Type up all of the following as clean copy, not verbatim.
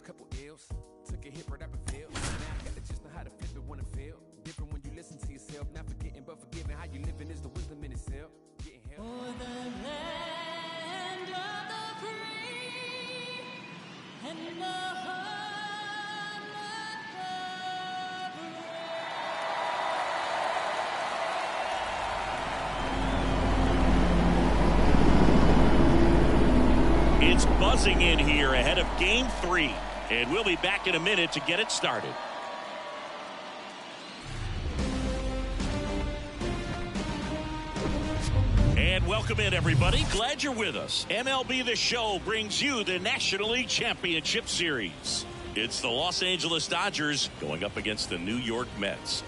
last couple ills. Took a hit right up and failed. Now I got to just know how to flip it when I fail. Different when you listen to yourself. Not forgetting but forgiving. How you living is the wisdom in itself. Getting help. For the land of the free and the home of the brave. It's buzzing in here ahead of Game 3, and we'll be back in a minute to get it started. And welcome in, everybody. Glad you're with us. MLB The Show brings you the National League Championship Series. It's the Los Angeles Dodgers going up against the New York Mets.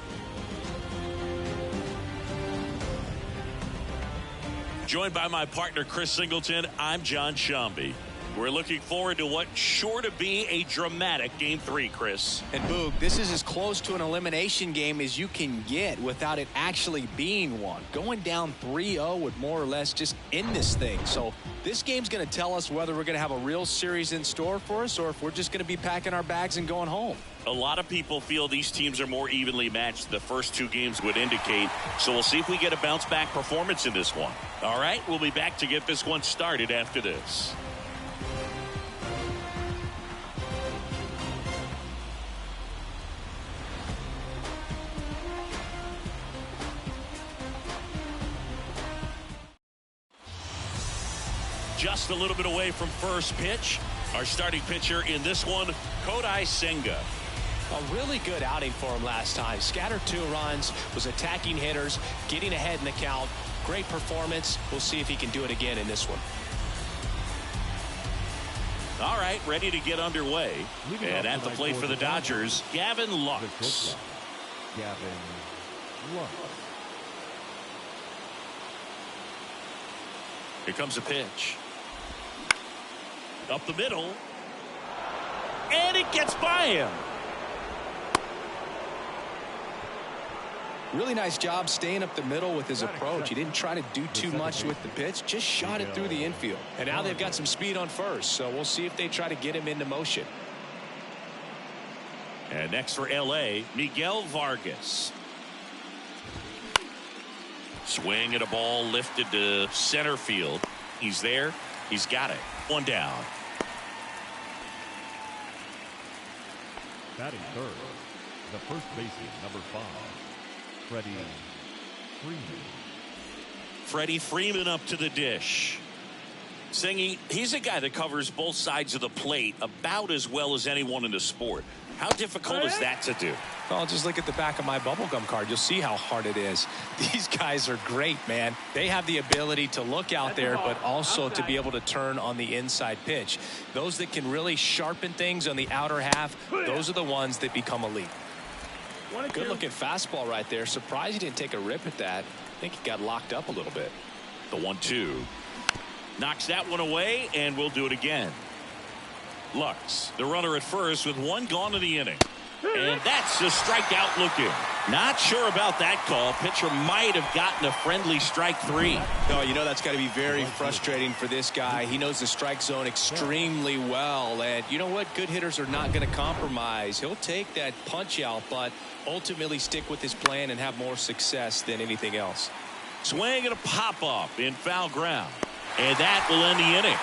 Joined by my partner, Chris Singleton, I'm John Shambi. We're looking forward to what's sure to be a dramatic Game 3, Chris. And Boog, this is as close to an elimination game as you can get without it actually being one. Going down 3-0 would more or less just end this thing. So this game's going to tell us whether we're going to have a real series in store for us or if we're just going to be packing our bags and going home. A lot of people feel these teams are more evenly matched. The first two games would indicate. So we'll see if we get a bounce-back performance in this one. All right, we'll be back to get this one started after this. Just a little bit away from first pitch. Our starting pitcher in this one, Kodai Senga. A really good outing for him last time. Scattered 2 runs, was attacking hitters, getting ahead in the count. Great performance. We'll see if he can do it again in this one. All right, ready to get underway. And at the plate for the Dodgers, Gavin Lux. Gavin Lux. Here comes a pitch. Up the middle. And it gets by him. Really nice job staying up the middle with his approach. He didn't try to do too much with the pitch, just shot it through the infield. And now they've got some speed on first, so we'll see if they try to get him into motion. And next for LA, Miguel Vargas. Swing at a ball lifted to center field. He's there. He's got it. One down. Batting third, the first baseman, number 5, Freddie Freeman. Freddie Freeman up to the dish. Singy, he's a guy that covers both sides of the plate about as well as anyone in the sport. How difficult is that to do? Well, just look at the back of my bubblegum card. You'll see how hard it is. These guys are great, man. They have the ability to look out there, but also to be able to turn on the inside pitch. Those that can really sharpen things on the outer half, those are the ones that become elite. Good looking fastball right there. Surprised he didn't take a rip at that. I think he got locked up a little bit. The 1-2. Knocks that one away, and we'll do it again. Lux, the runner at first with 1 gone in the inning. And that's a strikeout looking. Not sure about that call. Pitcher might have gotten a friendly strike 3. No, you know that's got to be very frustrating for this guy. He knows the strike zone extremely well. And you know what? Good hitters are not going to compromise. He'll take that punch out, but ultimately stick with his plan and have more success than anything else. Swing and a pop-up in foul ground. And that will end the inning.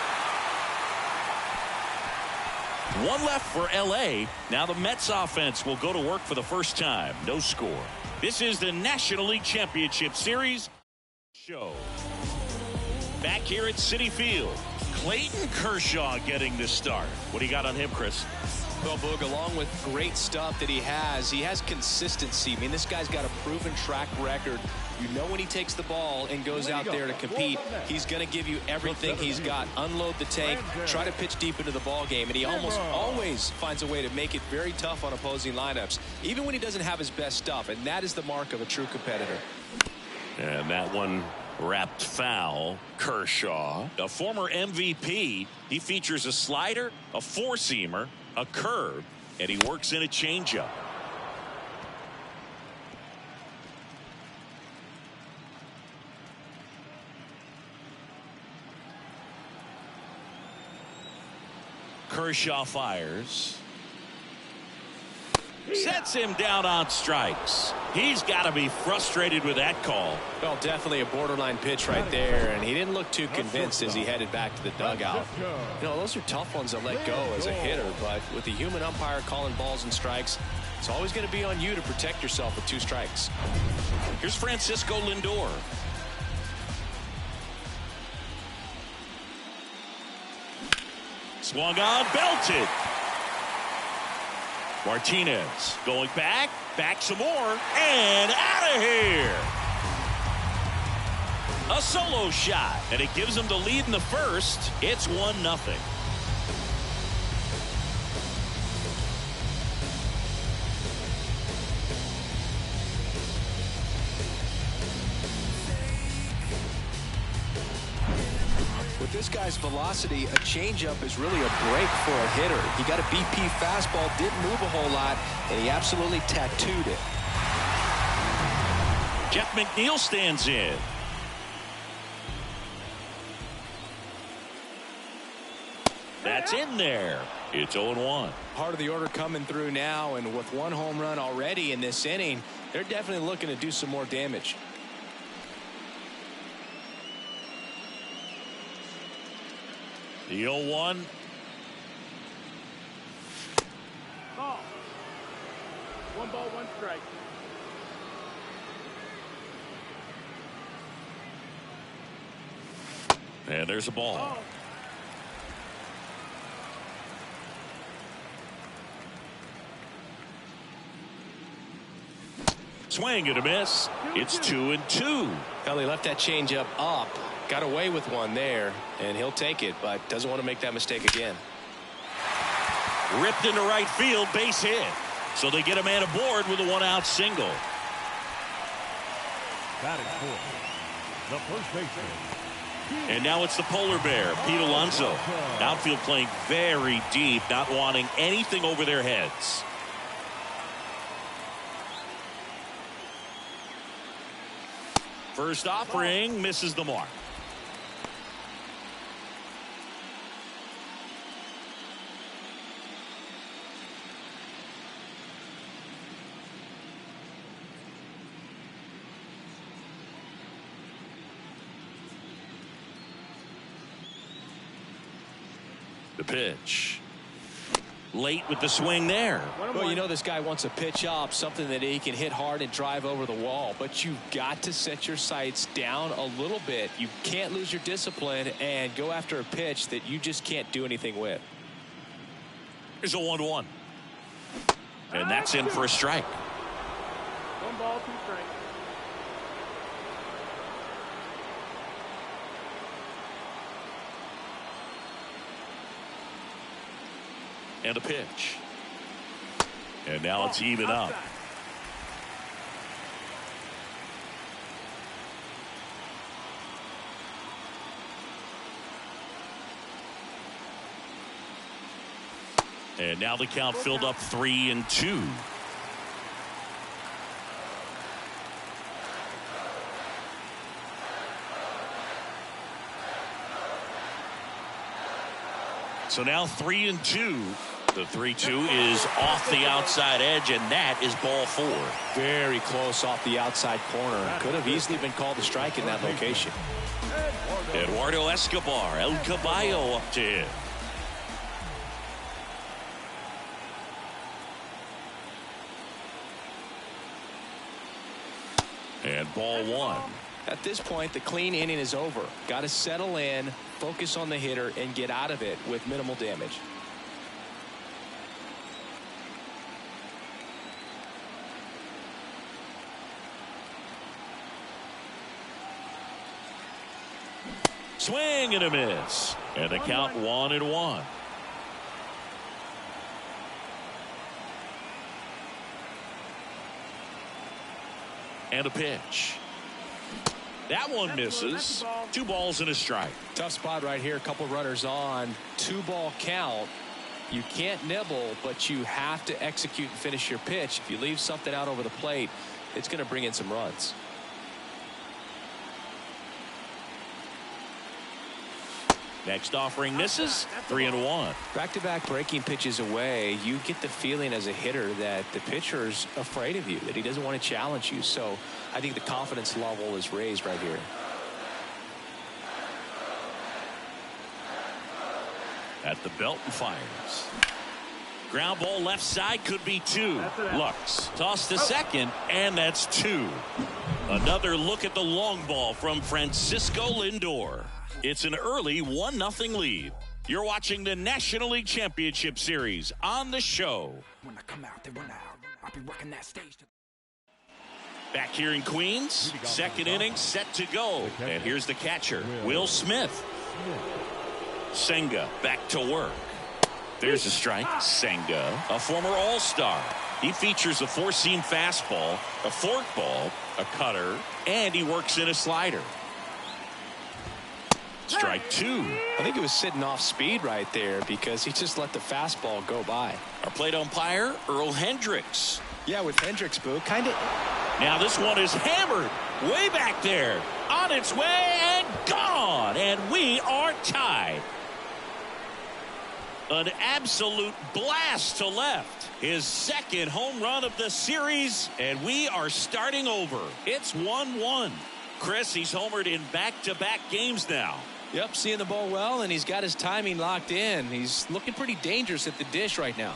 1 left for LA. Now the Mets offense will go to work for the first time. No score. This is the National League Championship Series show. Back here at Citi Field, Clayton Kershaw getting the start. What do you got on him, Chris? Well, Boog, along with great stuff that he has consistency. I mean, this guy's got a proven track record. You know when he takes the ball and goes out there to compete, he's going to give you everything he's got. Unload the tank, try to pitch deep into the ball game, and he almost always finds a way to make it very tough on opposing lineups, even when he doesn't have his best stuff, and that is the mark of a true competitor. And that one wrapped foul. Kershaw, a former MVP, he features a slider, a four-seamer, a curve, and he works in a changeup. Kershaw fires. Sets him down on strikes. He's got to be frustrated with that call. Well, definitely a borderline pitch right there, and he didn't look too convinced as he headed back to the dugout. You know, those are tough ones to let go as a hitter, but with the human umpire calling balls and strikes, it's always going to be on you to protect yourself with 2 strikes. Here's Francisco Lindor. Swung on, belted. Martinez going back some more, and out of here. A solo shot, and it gives them the lead in the first. It's 1-0. With this guy's velocity, a changeup is really a break for a hitter. He got a BP fastball, didn't move a whole lot, and he absolutely tattooed it. Jeff McNeil stands in. That's in there. It's 0-1. Part of the order coming through now, and with 1 home run already in this inning, they're definitely looking to do some more damage. The 0-1. Ball. 1 ball, 1 strike. And there's a ball. Ball. Swing and a miss. It's 2-2. Well, he left that changeup up, got away with one there, and he'll take it, but doesn't want to make that mistake again. Ripped into right field, base hit. So they get a man aboard with a 1-out single. Batting for the first baseman. And now it's the polar bear, Pete Alonso. Outfield playing very deep, not wanting anything over their heads. First offering misses the mark. The pitch. Late with the swing there. Well, you know this guy wants a pitch up, something that he can hit hard and drive over the wall. But you've got to set your sights down a little bit. You can't lose your discipline and go after a pitch that you just can't do anything with. Here's a 1-1. And that's in for a strike. 1 ball, 2 strikes. And a pitch. And now it's even up. And now the count filled up 3-2. So now 3-2. The 3-2 is off the outside edge, and that is ball 4. Very close off the outside corner. Could have easily been called a strike in that location. Eduardo Escobar, El Caballo up to him. And ball 1. At this point, the clean inning is over. Got to settle in, focus on the hitter, and get out of it with minimal damage. Swing and a miss. And the count 1-1. And a pitch. That one misses. 2 balls and a strike. Tough spot right here. A couple runners on. 2-ball count. You can't nibble, but you have to execute and finish your pitch. If you leave something out over the plate, it's going to bring in some runs. Next offering misses. 3-1. Back-to-back breaking pitches away, you get the feeling as a hitter that the pitcher's afraid of you, that he doesn't want to challenge you. So I think the confidence level is raised right here. At the belt and fires. Ground ball left side, could be 2. Lux toss to second, and that's 2. Another look at the long ball from Francisco Lindor. It's an early 1-0 lead. You're watching the National League Championship Series on the show. When I come out, they run out. I'll be working that stage. Back here in Queens, second inning set to go. And here's the catcher, Will Smith. Senga back to work. There's a strike. Senga, a former All-Star. He features a four-seam fastball, a forkball, a cutter, and he works in a slider. Strike 2. I think it was sitting off speed right there because he just let the fastball go by. Our plate umpire, Earl Hendricks. Yeah, with Hendricks, Boo, kind of. Now this one is hammered way back there. On its way and gone. And we are tied. An absolute blast to left. His second home run of the series, and we are starting over. It's 1-1. Chris, he's homered in back-to-back games now. Yep, seeing the ball well, and he's got his timing locked in. He's looking pretty dangerous at the dish right now.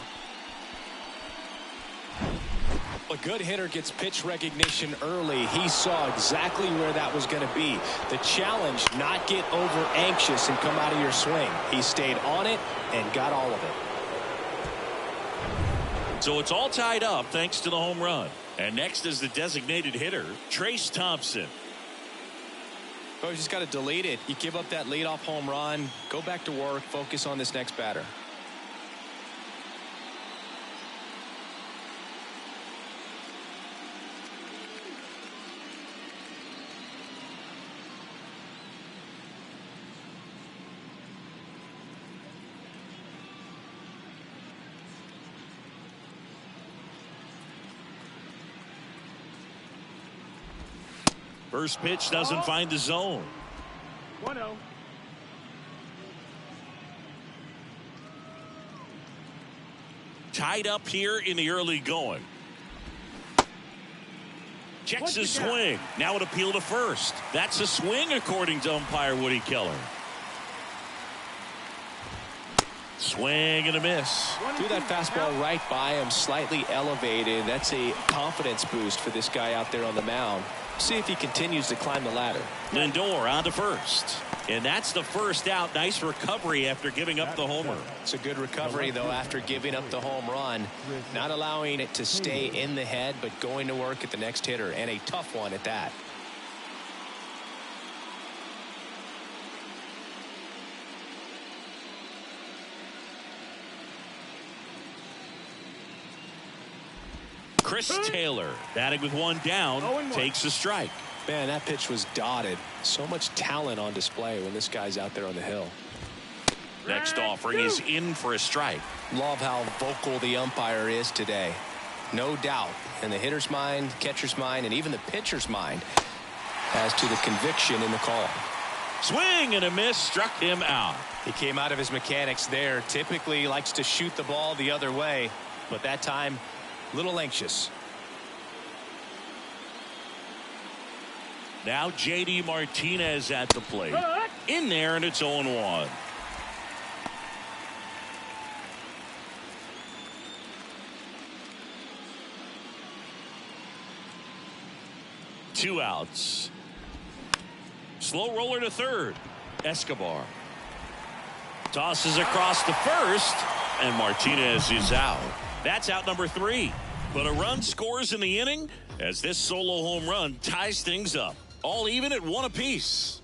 A good hitter gets pitch recognition early. He saw exactly where that was going to be. The challenge, not get over anxious and come out of your swing. He stayed on it and got all of it. So it's all tied up thanks to the home run. And next is the designated hitter, Trace Thompson. Oh, you just got to delete it. You give up that leadoff home run, go back to work, focus on this next batter. First pitch doesn't find the zone. 1-0. Tied up here in the early going. Checks his swing. Now an appeal to first. That's a swing according to umpire Woody Keller. Swing and a miss. Threw that fastball right by him, slightly elevated. That's a confidence boost for this guy out there on the mound. See if he continues to climb the ladder. Lindor on to first. And that's the first out. Nice recovery after giving up the homer. It's a good recovery, though, after giving up the home run. Not allowing it to stay in the head, but going to work at the next hitter, and a tough one at that. Chris Taylor batting with one down, takes a strike. Man, that pitch was dotted. So much talent on display when this guy's out there on the hill. Next offering is in for a strike. Love how vocal the umpire is today. No doubt in the hitter's mind, catcher's mind, and even the pitcher's mind as to the conviction in the call. Swing and a miss, struck him out. He came out of his mechanics there. Typically likes to shoot the ball the other way, but that time a little anxious. Now J.D. Martinez at the plate. In there, and it's 0-1. Two outs. Slow roller to third. Escobar tosses across to first, and Martinez is out. That's out number 3. But a run scores in the inning as this solo home run ties things up. All even at 1 apiece.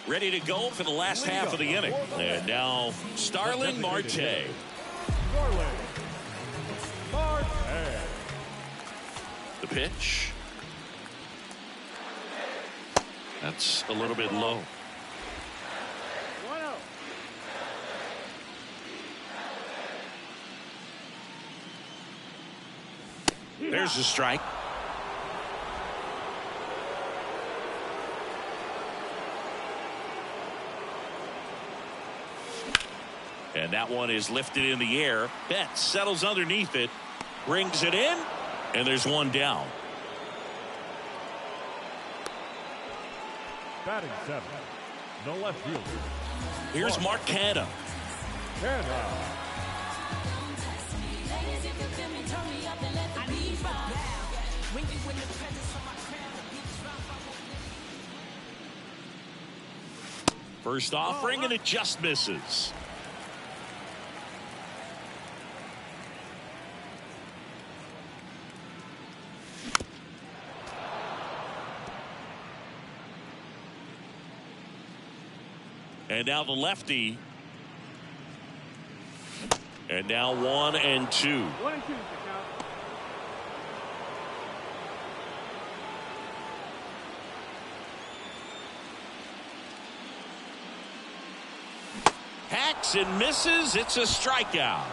Ready to go for the last half of the inning. And now Starling Marte. The pitch. That's a little bit low. There's a strike. And that one is lifted in the air. Betts settles underneath it, brings it in, and there's one down. Batting 7th, the left fielder. Here's Mark Canha. First offering, and it just misses. And now the lefty. And now 1 and 2. 1 and 2. Hacks and misses. It's a strikeout.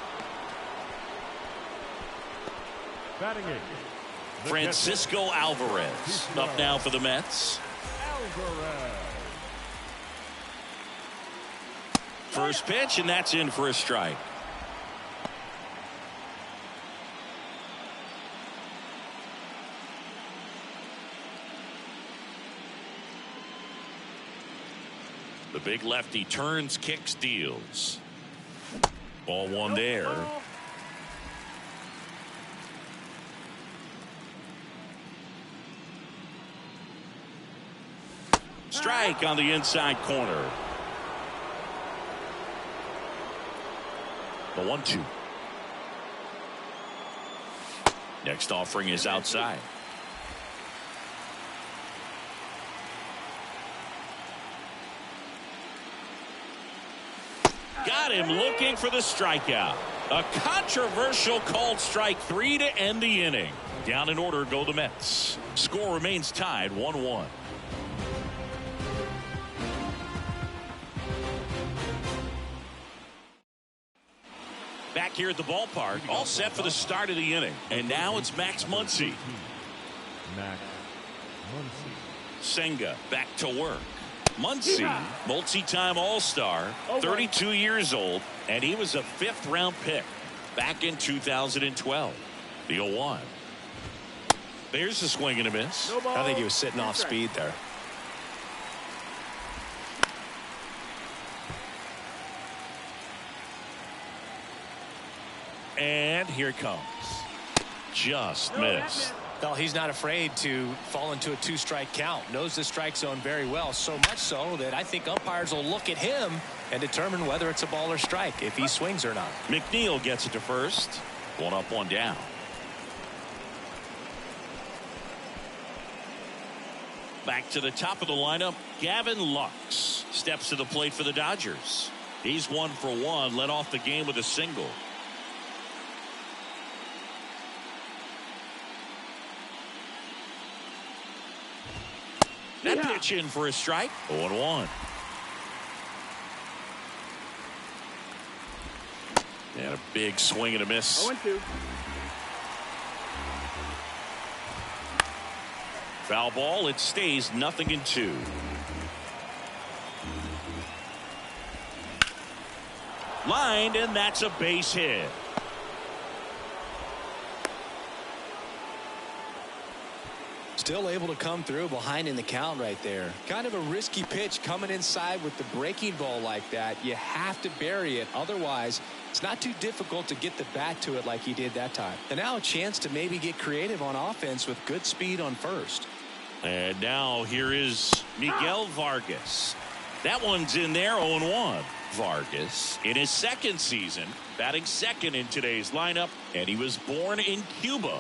Batting 8th, Francisco Alvarez up now for the Mets. Alvarez. First pitch, and that's in for a strike. The big lefty turns, kicks, deals. Ball one there. Strike on the inside corner. The 1-2. Next offering is outside. Got him looking for the strikeout. A controversial called strike 3 to end the inning. Down in order go the Mets. Score remains tied 1-1. Back here at the ballpark, all set for the start of the inning. And now it's Max Muncy. Max Muncy. Senga back to work. Muncy, multi-time All-Star, 32 years old, and he was a 5th-round pick back in 2012. The 0-1. There's a swing and a miss. I think he was sitting off speed there. And here it comes. Just missed. Well, he's not afraid to fall into a 2-strike count. Knows the strike zone very well, so much so that I think umpires will look at him and determine whether it's a ball or strike, if he swings or not. McNeil gets it to first. 1 up, 1 down. Back to the top of the lineup, Gavin Lux steps to the plate for the Dodgers. He's 1 for 1, led off the game with a single. That pitch in for a strike. 0-1. And a big swing and a miss. 0-2. Foul ball. It stays 0-2. Lined, and that's a base hit. Still able to come through behind in the count right there. Kind of a risky pitch coming inside with the breaking ball like that. You have to bury it. Otherwise, it's not too difficult to get the bat to it like he did that time. And now a chance to maybe get creative on offense with good speed on first. And now here is Miguel Vargas. That one's in there, 0-1. Vargas in his 2nd season, batting 2nd in today's lineup, and he was born in Cuba.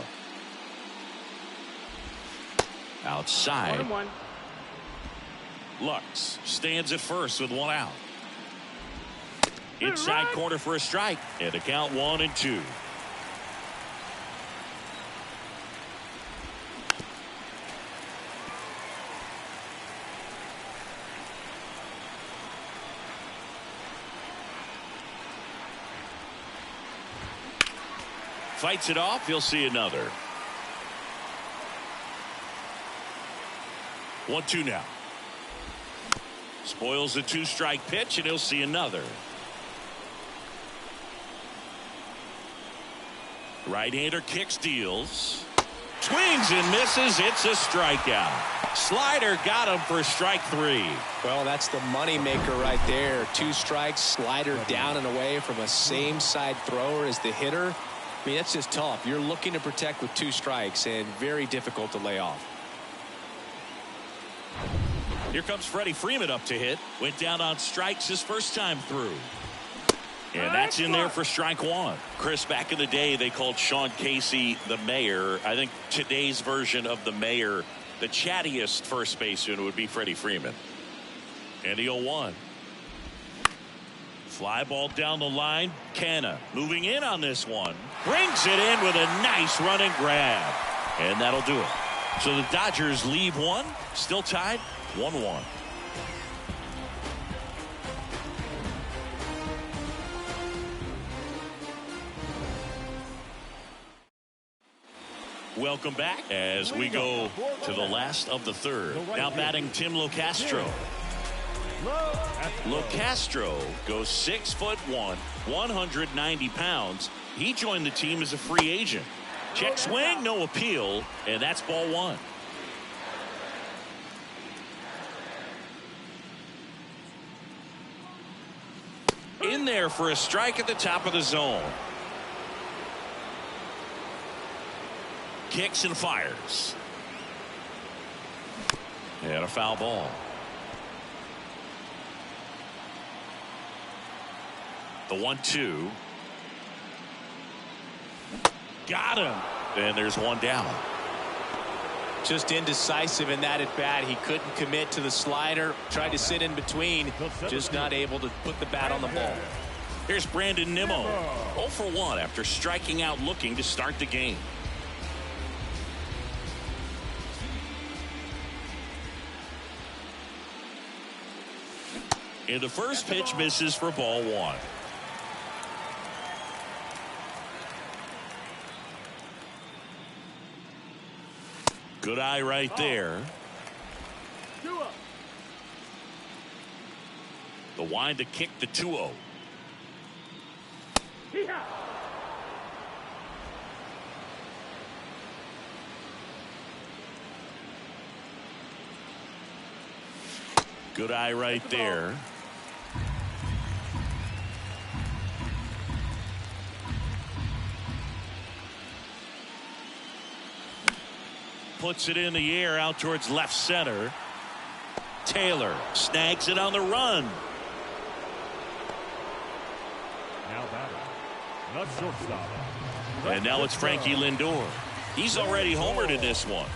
Outside. 1-1. Lux stands at first with 1 out. Inside corner for a strike, and the count 1-2. Fights it off. You'll see another. 1-2 now. Spoils the 2-strike pitch, and he'll see another. Right-hander kicks, deals. Swings and misses. It's a strikeout. Slider got him for strike 3. Well, that's the money maker right there. 2 strikes, slider down and away from a same side thrower as the hitter. I mean, that's just tough. You're looking to protect with 2 strikes and very difficult to lay off. Here comes Freddie Freeman up to hit. Went down on strikes his first time through. And that's in there for strike 1. Chris, back in the day, they called Sean Casey the mayor. I think today's version of the mayor, the chattiest first baseman, would be Freddie Freeman. And the 0-1. Fly ball down the line. Canna moving in on this one. Brings it in with a nice running grab. And that'll do it. So the Dodgers leave 1. Still tied 1-1. Welcome back as we go to the last of the third. Now batting Tim Locastro. Locastro goes 6'1", 190 pounds. He joined the team as a free agent. Check swing, no appeal, and that's ball 1. In there for a strike at the top of the zone. Kicks and fires. And a foul ball. The 1-2. Got him. And there's 1 down. Just indecisive in that at bat. He couldn't commit to the slider. Tried to sit in between. Just not able to put the bat on the ball. Here's Brandon Nimmo. 0 for 1 after striking out looking to start the game. And the first pitch misses for ball 1. Good eye right there. The wind to kick the 2-0. Good eye right there. Puts it in the air out towards left center. Taylor snags it on the run. Now batting, the shortstop. And now it's Frankie Lindor. He's already homered in this one.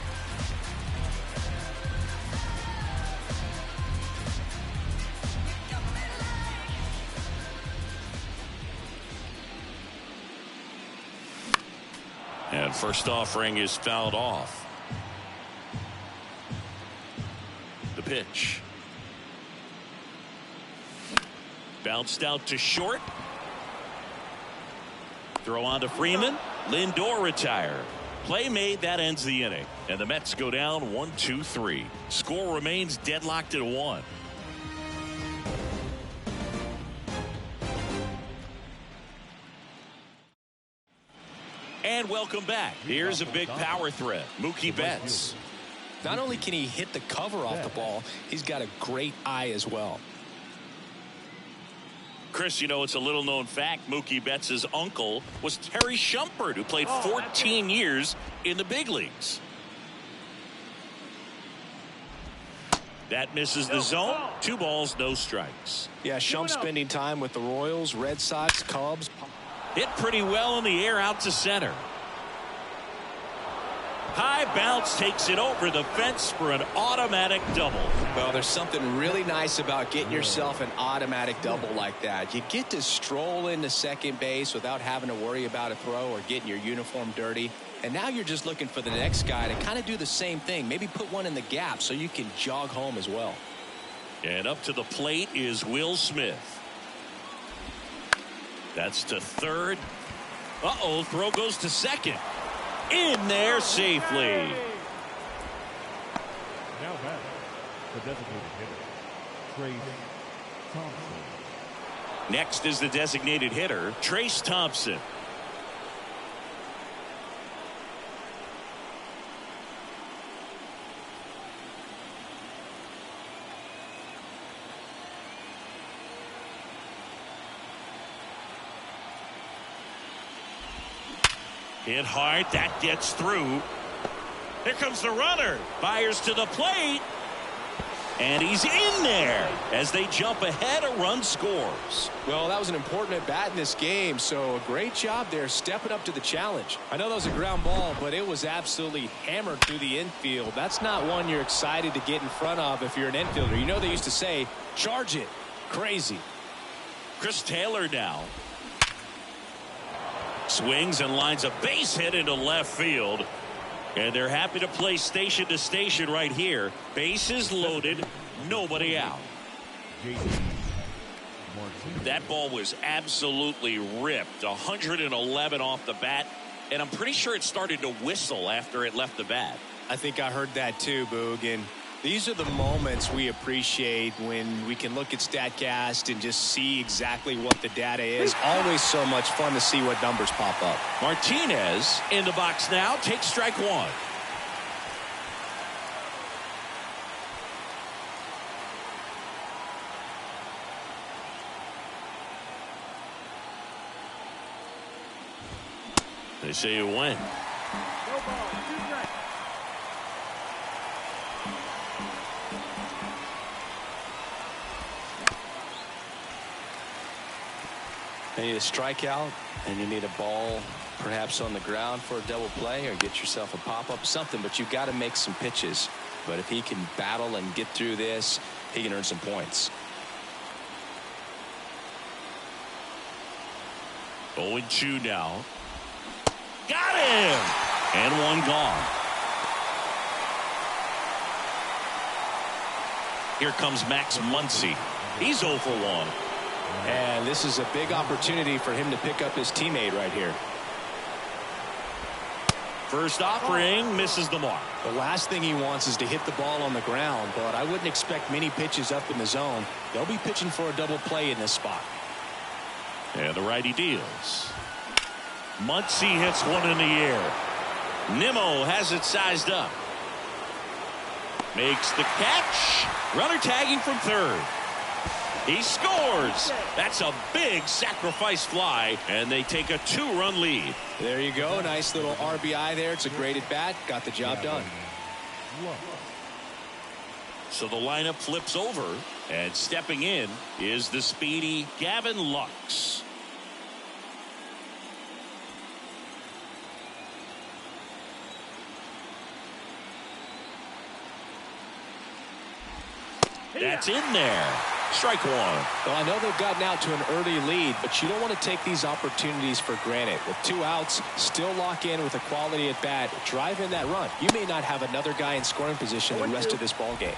And first offering is fouled off. The pitch. Bounced out to short. Throw on to Freeman. Lindor retired. Play made. That ends the inning. And the Mets go down 1-2-3. Score remains deadlocked at 1. And welcome back. Here's a big power threat. Mookie Betts. Not only can he hit the cover off the ball, he's got a great eye as well. Chris, you know, it's a little known fact. Mookie Betts' uncle was Terry Shumpert, who played 14 years in the big leagues. That misses the zone. 2 balls, no strikes. Yeah, Shump spending time with the Royals, Red Sox, Cubs. Hit pretty well in the air out to center. High bounce takes it over the fence for an automatic double. Well, there's something really nice about getting yourself an automatic double like that. You get to stroll into second base without having to worry about a throw or getting your uniform dirty. And now you're just looking for the next guy to kind of do the same thing. Maybe put one in the gap so you can jog home as well. And up to the plate is Will Smith. That's to third. Uh-oh, throw goes to second. In there safely. Now batting, The designated hitter, Trace Thompson. Next is the designated hitter, Trace Thompson. Hit hard, that gets through. Here comes the runner. Fires to the plate. And he's in there. As they jump ahead, a run scores. Well, that was an important at-bat in this game, so a great job there stepping up to the challenge. I know that was a ground ball, but it was absolutely hammered through the infield. That's not one you're excited to get in front of if you're an infielder. You know they used to say, charge it. Crazy. Chris Taylor now. Swings and lines a base hit into left field. And they're happy to play station to station right here. Bases loaded, nobody out. That ball was absolutely ripped. 111 off the bat. And I'm pretty sure it started to whistle after it left the bat. I think I heard that too, Boog. And these are the moments we appreciate when we can look at StatCast and just see exactly what the data is. Always so much fun to see what numbers pop up. Martinez in the box now, takes strike one. They say you win. You need a strikeout, and you need a ball perhaps on the ground for a double play, or get yourself a pop-up, something, but you've got to make some pitches. But if he can battle and get through this, he can earn some points. 0-2 now. Got him! And one gone. Here comes Max Muncy. He's 0 for 1. And this is a big opportunity for him to pick up his teammate right here. First offering misses the mark. The last thing he wants is to hit the ball on the ground, but I wouldn't expect many pitches up in the zone. They'll be pitching for a double play in this spot. And the righty deals. Muncy hits one in the air. Nimmo has it sized up. Makes the catch. Runner tagging from third. He scores. That's a big sacrifice fly, and they take a 2-run lead. There you go. Nice little RBI there. It's a great at bat. Got the job done. So the lineup flips over, and stepping in is the speedy Gavin Lux. That's in there. Strike one. Well, I know they've gotten out to an early lead, but you don't want to take these opportunities for granted. With 2 outs, still lock in with a quality at bat, drive in that run. You may not have another guy in scoring position the rest of this ball game.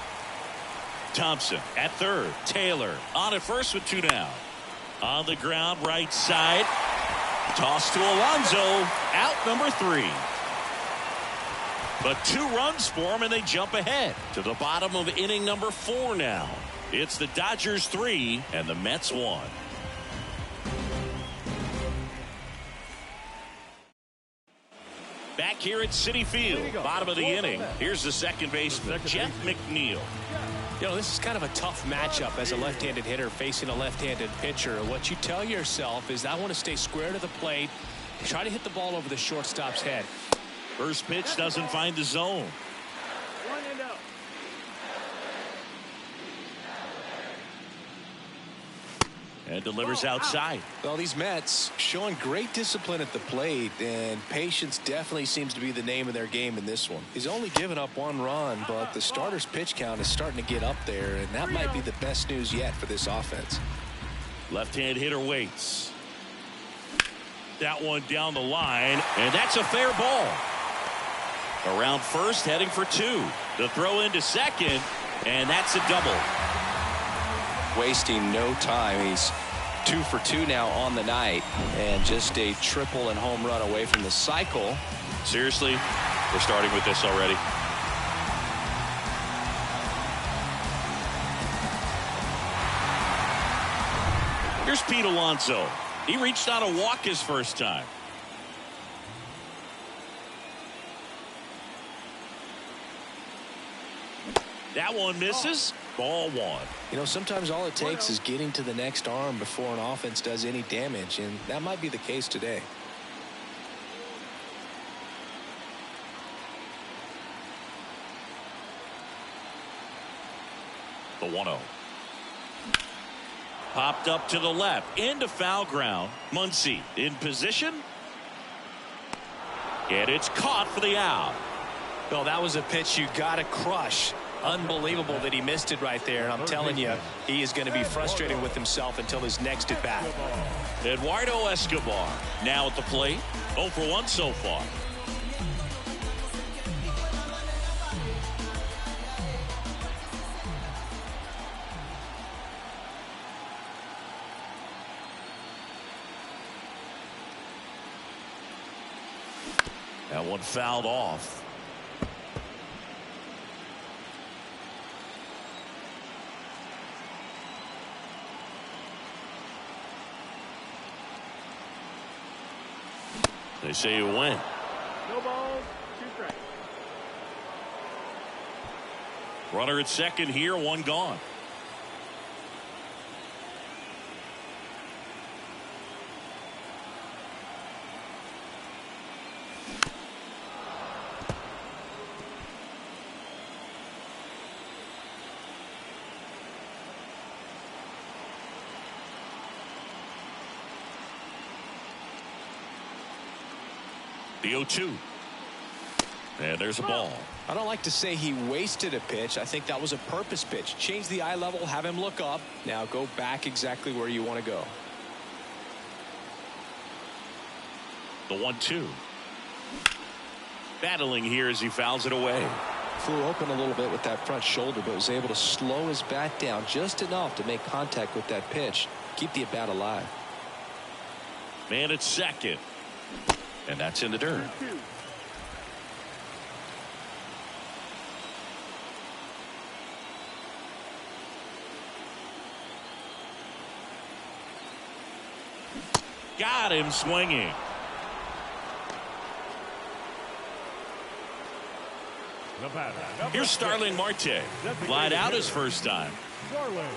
Thompson at third. Taylor on at first with 2 down. On the ground, right side. Toss to Alonso. Out number 3. But 2 runs for him, and they jump ahead to the bottom of inning number 4 now. It's the Dodgers 3 and the Mets 1. Back here at Citi Field, bottom of the inning. Here's the second baseman, Jeff McNeil. You know, this is kind of a tough matchup as a left-handed hitter facing a left-handed pitcher. What you tell yourself is, I want to stay square to the plate, try to hit the ball over the shortstop's head. First pitch doesn't find the zone. And delivers outside. Well, these Mets showing great discipline at the plate, and patience definitely seems to be the name of their game in this one. He's only given up 1 run, but the starter's pitch count is starting to get up there, and that might be the best news yet for this offense. Left-hand hitter waits. That one down the line, and that's a fair ball. Around first, heading for 2. The throw into second, and that's a double. Wasting no time. He's 2 for 2 now on the night, and just a triple and home run away from the cycle. Seriously, we're starting with this already. Here's Pete Alonso. He reached on a walk his first time. That one misses. Ball one. You know, sometimes all it takes is getting to the next arm before an offense does any damage, and that might be the case today. The 1-0. Popped up to the left into foul ground. Muncy in position, and it's caught for the out. Well, that was a pitch you gotta crush. Unbelievable that he missed it right there. I'm telling you, he is going to be frustrated with himself until his next at bat. Eduardo Escobar now at the plate. 0 for 1 so far. That one fouled off. They say you win. No balls, 2 strikes. Runner at second here, 1 gone. The 0-2. And there's a ball. I don't like to say he wasted a pitch. I think that was a purpose pitch. Change the eye level, have him look up. Now go back exactly where you want to go. The 1-2. Battling here as he fouls it away. Flew open a little bit with that front shoulder, but was able to slow his bat down just enough to make contact with that pitch. Keep the at-bat alive. Man at second. And that's in the dirt. Got him swinging. Here's Starling Marte. Lied out his first time. Starling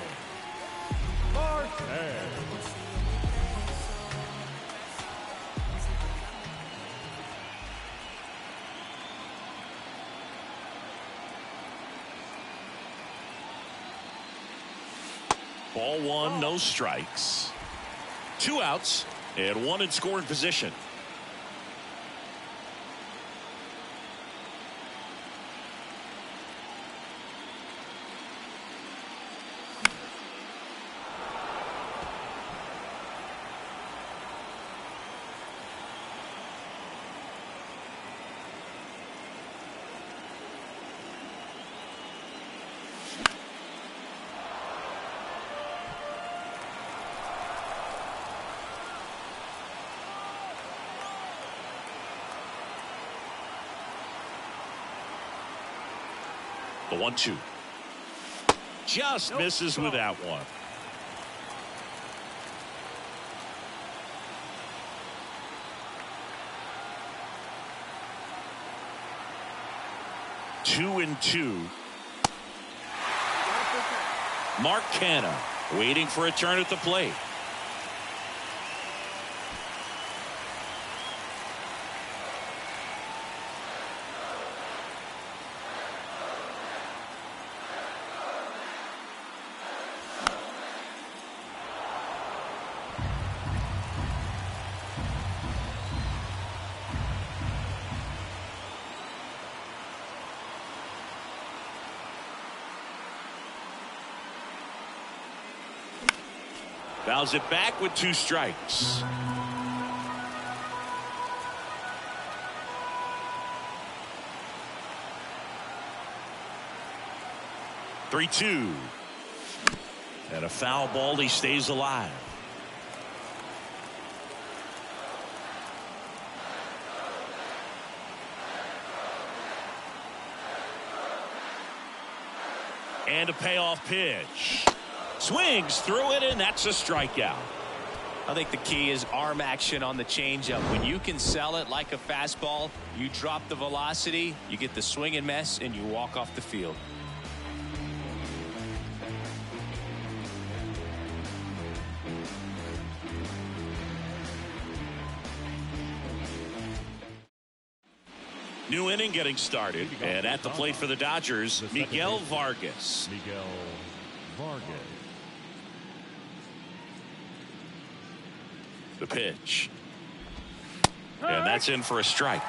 Marte. Ball 1, no strikes. 2 outs and 1 in scoring position. The 1-2. Just misses with that one. Two and 2. Mark Canha waiting for a turn at the plate. Fouls it back with 2 strikes. Three, 2. And a foul ball. He stays alive. And a payoff pitch. Swings through it, and that's a strikeout. I think the key is arm action on the changeup. When you can sell it like a fastball, you drop the velocity, you get the swing and miss, and you walk off the field. New inning getting started, and at the plate for the Dodgers, Miguel Vargas. Miguel Vargas. The pitch. And that's in for a strike.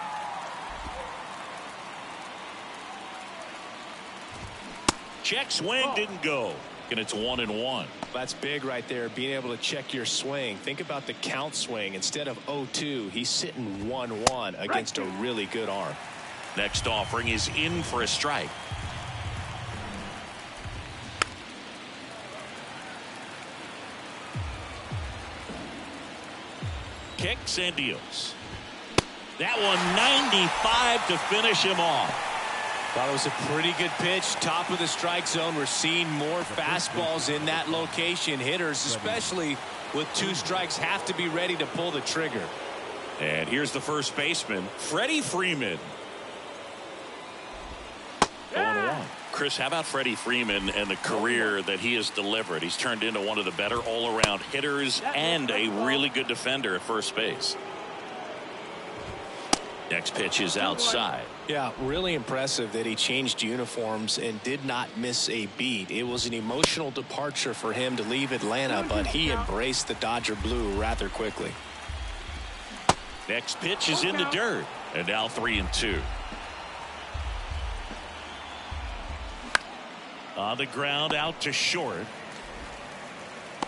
Check swing, didn't go. And it's 1-1. That's big right there, being able to check your swing. Think about the count swing. Instead of 0-2, he's sitting 1-1 against a really good arm. Next offering is in for a strike. Kicks and deals. That one 95 to finish him off. Thought it was a pretty good pitch. Top of the strike zone. We're seeing more fastballs in that location. Hitters, especially with 2 strikes, have to be ready to pull the trigger. And here's the first baseman, Freddie Freeman. 0-1. Chris, how about Freddie Freeman and the career that he has delivered? He's turned into one of the better all-around hitters and a really good defender at first base. Next pitch is outside. Yeah, really impressive that he changed uniforms and did not miss a beat. It was an emotional departure for him to leave Atlanta, but he embraced the Dodger blue rather quickly. Next pitch is in the dirt, and now 3-2. On the ground, out to short.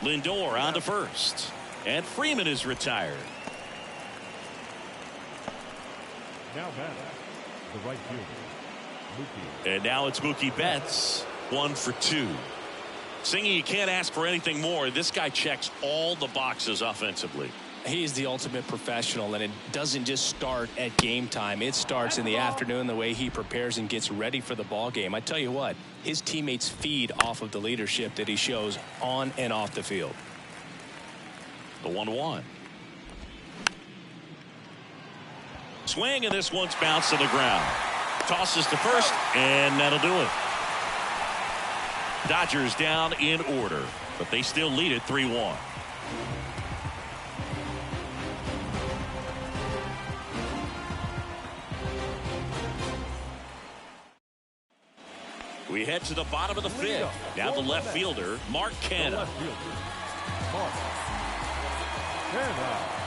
Lindor on to first, and Freeman is retired. Now batting, the right fielder, Mookie. And now it's Mookie Betts, 1 for 2. Singy, you can't ask for anything more. This guy checks all the boxes offensively. He is the ultimate professional, and it doesn't just start at game time. It starts in the afternoon, the way he prepares and gets ready for the ball game. I tell you what, his teammates feed off of the leadership that he shows on and off the field. The 1-1. Swing, and this one's bounced to the ground. Tosses to first, and that'll do it. Dodgers down in order, but they still lead it 3-1. We head to the bottom of the 5th. Now the left fielder, Mark Canha.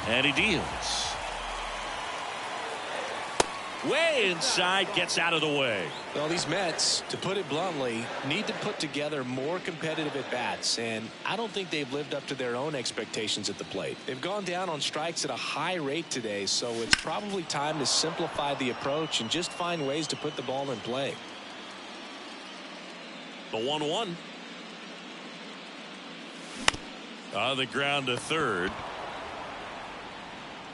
And he deals. Way inside, gets out of the way. Well, these Mets, to put it bluntly, need to put together more competitive at-bats, and I don't think they've lived up to their own expectations at the plate. They've gone down on strikes at a high rate today, so it's probably time to simplify the approach and just find ways to put the ball in play. The 1-1. On the ground to third.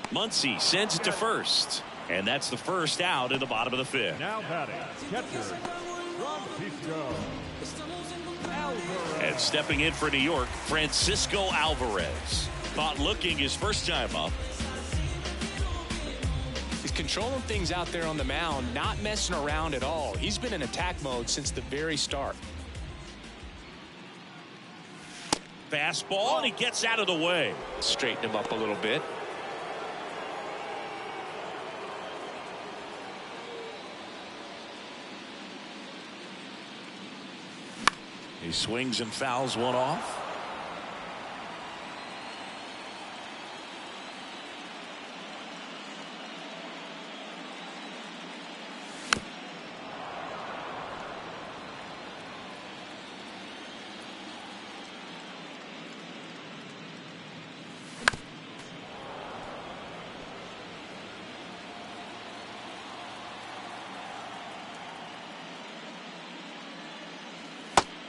Muncy sends it to first. And that's the first out in the bottom of the 5th. Now batting, catcher, Francisco Alvarez. And stepping in for New York, Francisco Alvarez. Caught looking his first time up. He's controlling things out there on the mound, not messing around at all. He's been in attack mode since the very start. Fastball, and he gets out of the way. Straighten him up a little bit. He swings and fouls one off.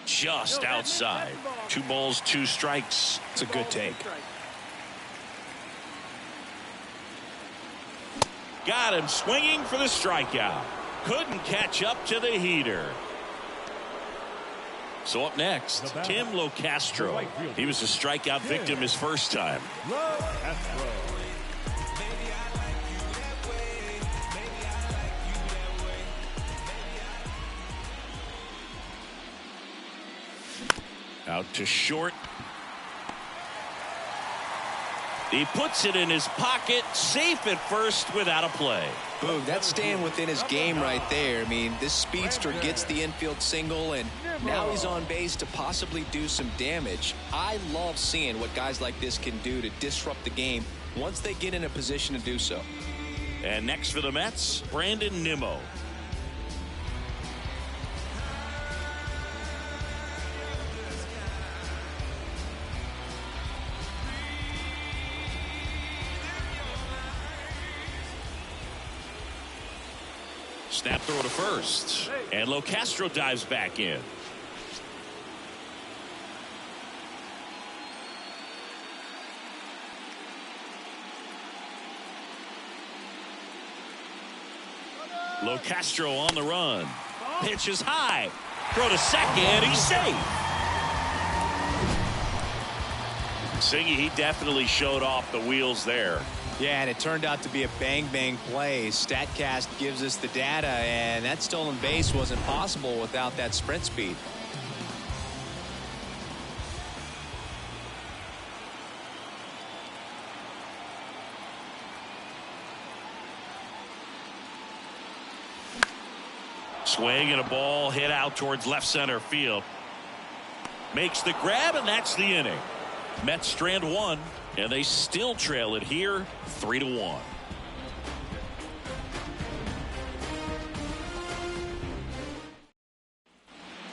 Just outside. 2 balls, 2 strikes. It's a good take. Got him swinging for the strikeout. Couldn't catch up to the heater. So up next, Tim Locastro. He was a strikeout victim his first time. Locastro. Out to short. He puts it in his pocket, safe at first without a play. Boom, that's staying within his game right there. I mean, this speedster gets the infield single, and now he's on base to possibly do some damage. I love seeing what guys like this can do to disrupt the game once they get in a position to do so. And next for the Mets, Brandon Nimmo. Snap throw to first. And Locastro dives back in. Locastro on the run. Pitch is high. Throw to second. He's safe. Singy, he definitely showed off the wheels there. Yeah, and it turned out to be a bang-bang play. StatCast gives us the data, and that stolen base wasn't possible without that sprint speed. Swing and a ball hit out towards left center field. Makes the grab, and that's the inning. Mets strand one, and they still trail it here 3-1.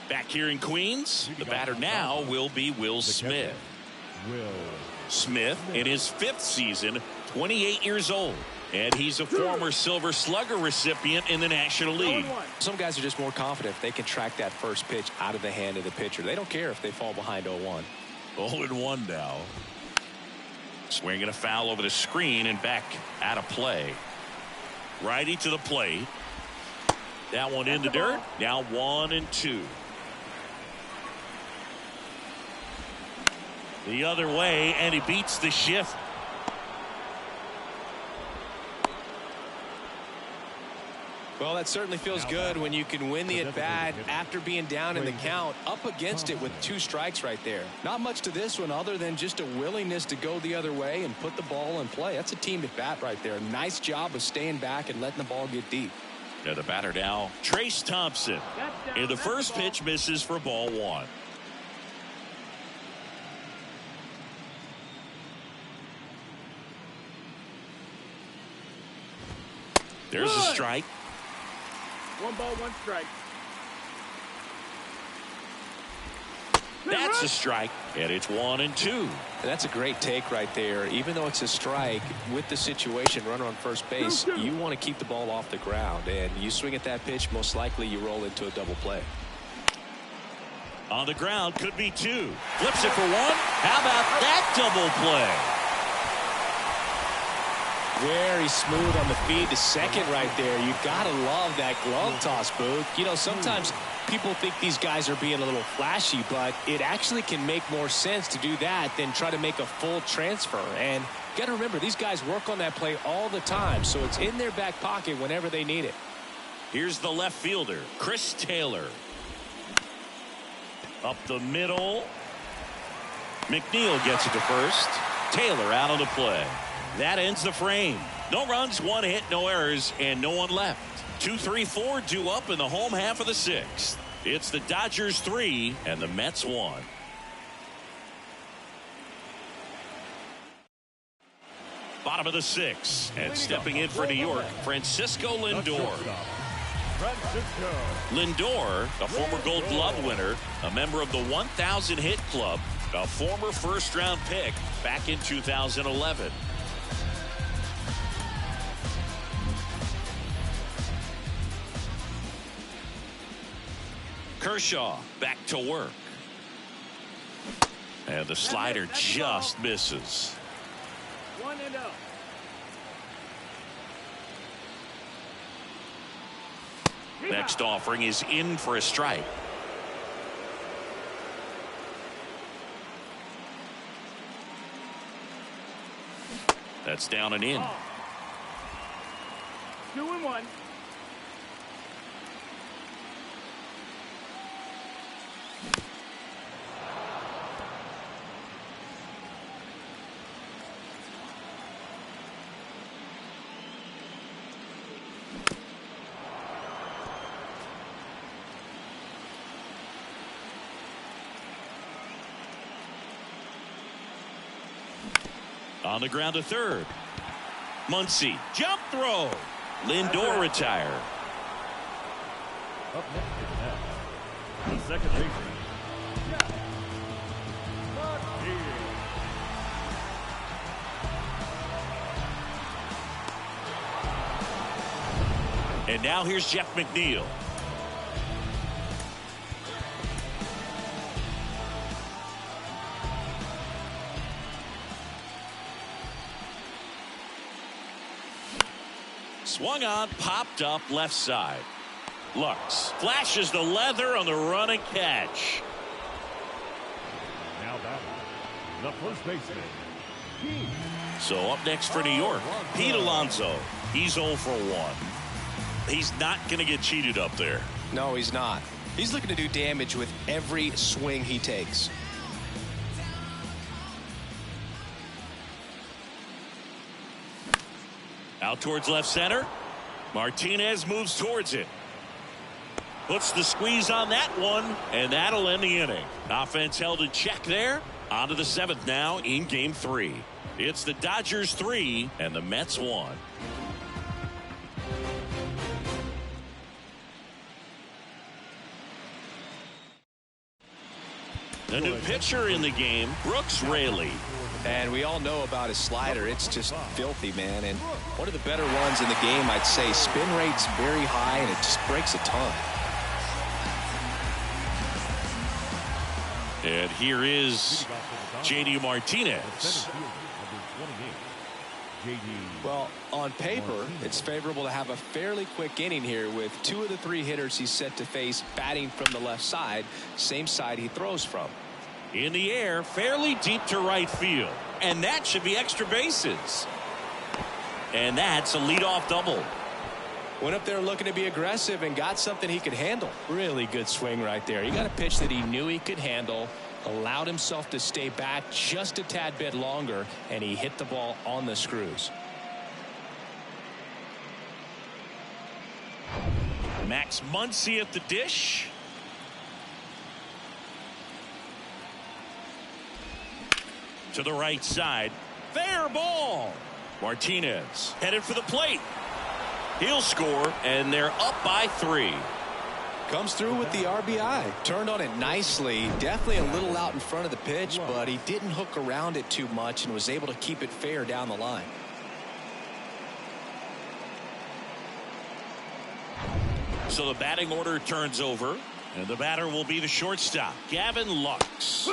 Back here in Queens, the batter now will be Will Smith. Smith in his 5th season, 28 years old. And he's a former Silver Slugger recipient in the National League. Some guys are just more confident if they can track that first pitch out of the hand of the pitcher. They don't care if they fall behind 0-1. 0-1 now. Swinging a foul over the screen and back out of play. Righty to the plate. That one in the dirt. Now 1-2. The other way, and he beats the shift. Well, that certainly feels good when you can win the at-bat after being down in the count, up against it with 2 strikes right there. Not much to this one other than just a willingness to go the other way and put the ball in play. That's a team at-bat right there. Nice job of staying back and letting the ball get deep. Yeah, the batter now, Trace Thompson. And the first pitch misses for ball 1. There's a strike. 1 ball, 1 strike. That's a strike, and it's 1-2. And that's a great take right there. Even though it's a strike, with the situation, runner on first base, you want to keep the ball off the ground. And you swing at that pitch, most likely you roll into a double play. On the ground, could be 2. Flips it for 1. How about that double play? Very smooth on the feed to second right there. You gotta love that glove toss, Booth. You know, sometimes people think these guys are being a little flashy, but it actually can make more sense to do that than try to make a full transfer. And you gotta remember, these guys work on that play all the time, so it's in their back pocket whenever they need it. Here's the left fielder, Chris Taylor. Up the middle. McNeil gets it to first. Taylor out of the play. That ends the frame. No runs, 1 hit, no errors, and no one left. 2-3-4 due up in the home half of the 6th. It's the Dodgers 3 and the Mets 1. Bottom of the 6th, and stepping in for New York, Francisco Lindor. Lindor, a former Gold Glove winner, a member of the 1,000 hit club, a former first-round pick back in 2011. Kershaw back to work. And the slider just misses. 1-0. Next offering is in for a strike. That's down and in. 2-1. On the ground to third. Muncy, jump throw. Lindor retire. Up next is the second baseman. And now here's Jeff McNeil. Swung on, popped up left side. Lux flashes the leather on the run and catch. Now batting, the first baseman. So up next for New York, Pete Alonso. He's 0 for 1. He's not going to get cheated up there. No, he's not. He's looking to do damage with every swing he takes. Out towards left center. Martinez moves towards it. Puts the squeeze on that one, and that'll end the inning. Offense held in check there. On to the 7th now in Game 3. It's the Dodgers 3 and the Mets 1. The new pitcher in the game, Brooks Raley. And we all know about his slider. It's just filthy, man. And one of the better ones in the game, I'd say. Spin rate's very high, and it just breaks a ton. And here is J.D. Martinez. Well, on paper, it's favorable to have a fairly quick inning here with 2 of the 3 hitters he's set to face batting from the left side, same side he throws from. In the air, fairly deep to right field. And that should be extra bases. And that's a leadoff double. Went up there looking to be aggressive and got something he could handle. Really good swing right there. He got a pitch that he knew he could handle, allowed himself to stay back just a tad bit longer, and he hit the ball on the screws. Max Muncy at the dish. To the right side. Fair ball. Martinez headed for the plate. He'll score, and they're up by 3. Comes through with the RBI. Turned on it nicely. Definitely a little out in front of the pitch, but he didn't hook around it too much and was able to keep it fair down the line. So the batting order turns over, and the batter will be the shortstop, Gavin Lux.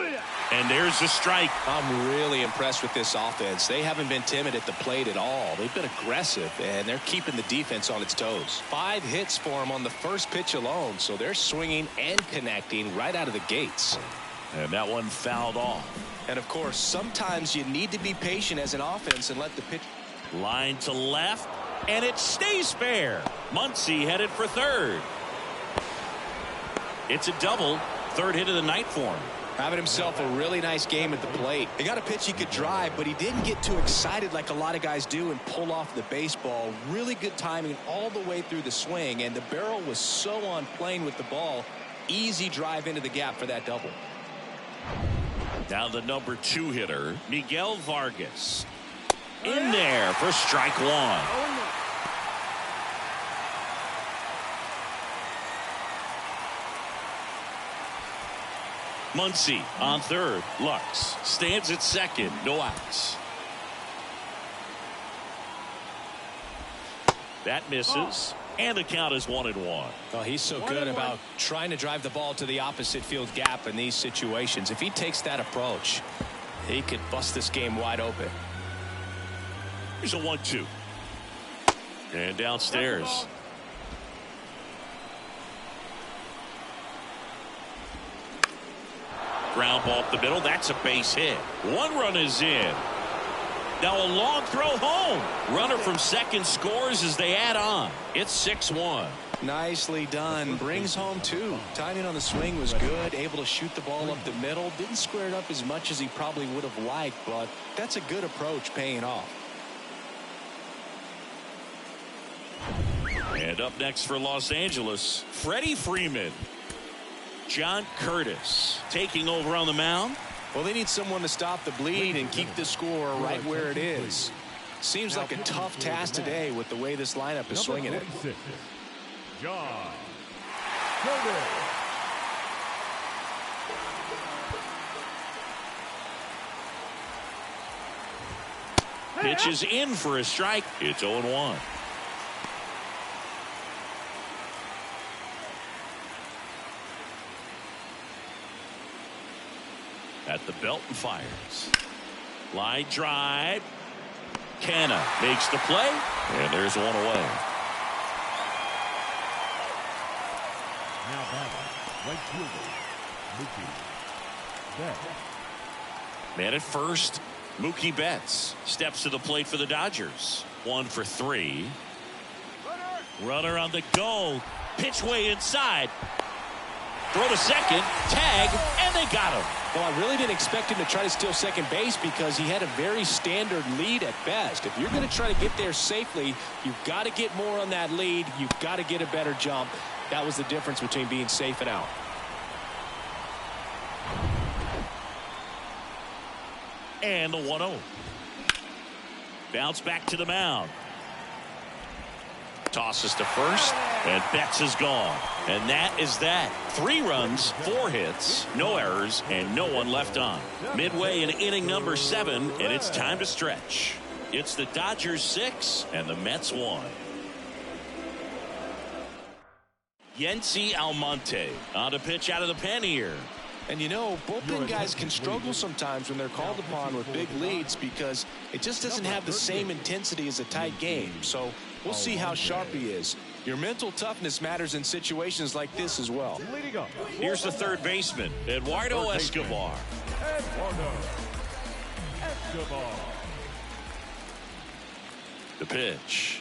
And there's the strike. I'm really impressed with this offense. They haven't been timid at the plate at all. They've been aggressive, and they're keeping the defense on its toes. 5 hits for them on the first pitch alone, so they're swinging and connecting right out of the gates. And that one fouled off. And, of course, sometimes you need to be patient as an offense and let the pitch. Line to left, and it stays fair. Muncy headed for third. It's a double. 3rd hit of the night for him. Having himself a really nice game at the plate. He got a pitch he could drive, but he didn't get too excited like a lot of guys do and pull off the baseball. Really good timing all the way through the swing, and the barrel was so on plane with the ball. Easy drive into the gap for that double. Now the number 2 hitter, Miguel Vargas. In there for strike 1. Muncy on third. Lux stands at second. No outs. That misses. And the count is 1-1. Oh, he's so good about trying to drive the ball to the opposite field gap in these situations. If he takes that approach, he could bust this game wide open. Here's a 1-2. And downstairs. Ground ball up the middle. That's a base hit. 1 run is in. Now a long throw home. Runner from second scores as they add on. It's 6-1. Nicely done. Brings home 2. Timing on the swing was good. Able to shoot the ball up the middle. Didn't square it up as much as he probably would have liked, but that's a good approach, paying off. And up next for Los Angeles, Freddie Freeman. John Curtis taking over on the mound. Well, they need someone to stop the bleed and keep the score right where it is. Seems like a tough task today with the way this lineup is swinging it. John Curtis. Pitch is in for a strike. It's 0-1. At the belt and fires. Line drive. Canna makes the play, and there's one away. Now batting, right fielder, Mookie Betts. Man at first, Mookie Betts steps to the plate for the Dodgers. 1 for 3. Runner on the go. Pitch way inside. Throw to second, tag, and they got him. Well, I really didn't expect him to try to steal second base because he had a very standard lead at best. If you're going to try to get there safely, you've got to get more on that lead. You've got to get a better jump. That was the difference between being safe and out. And the 1-0. Bounce back to the mound. Tosses to first, and Betts is gone. And that is that. 3 runs, 4 hits, no errors, and no one left on. Midway in inning number 7, and it's time to stretch. It's the Dodgers 6 and the Mets 1. Yency Almonte on a pitch out of the pen here. And you know, bullpen guys can struggle sometimes when they're called upon with big leads because it just doesn't have the same intensity as a tight game. So we'll see how sharp he is. Your mental toughness matters in situations like this as well. Here's the third baseman, Eduardo Escobar. The pitch.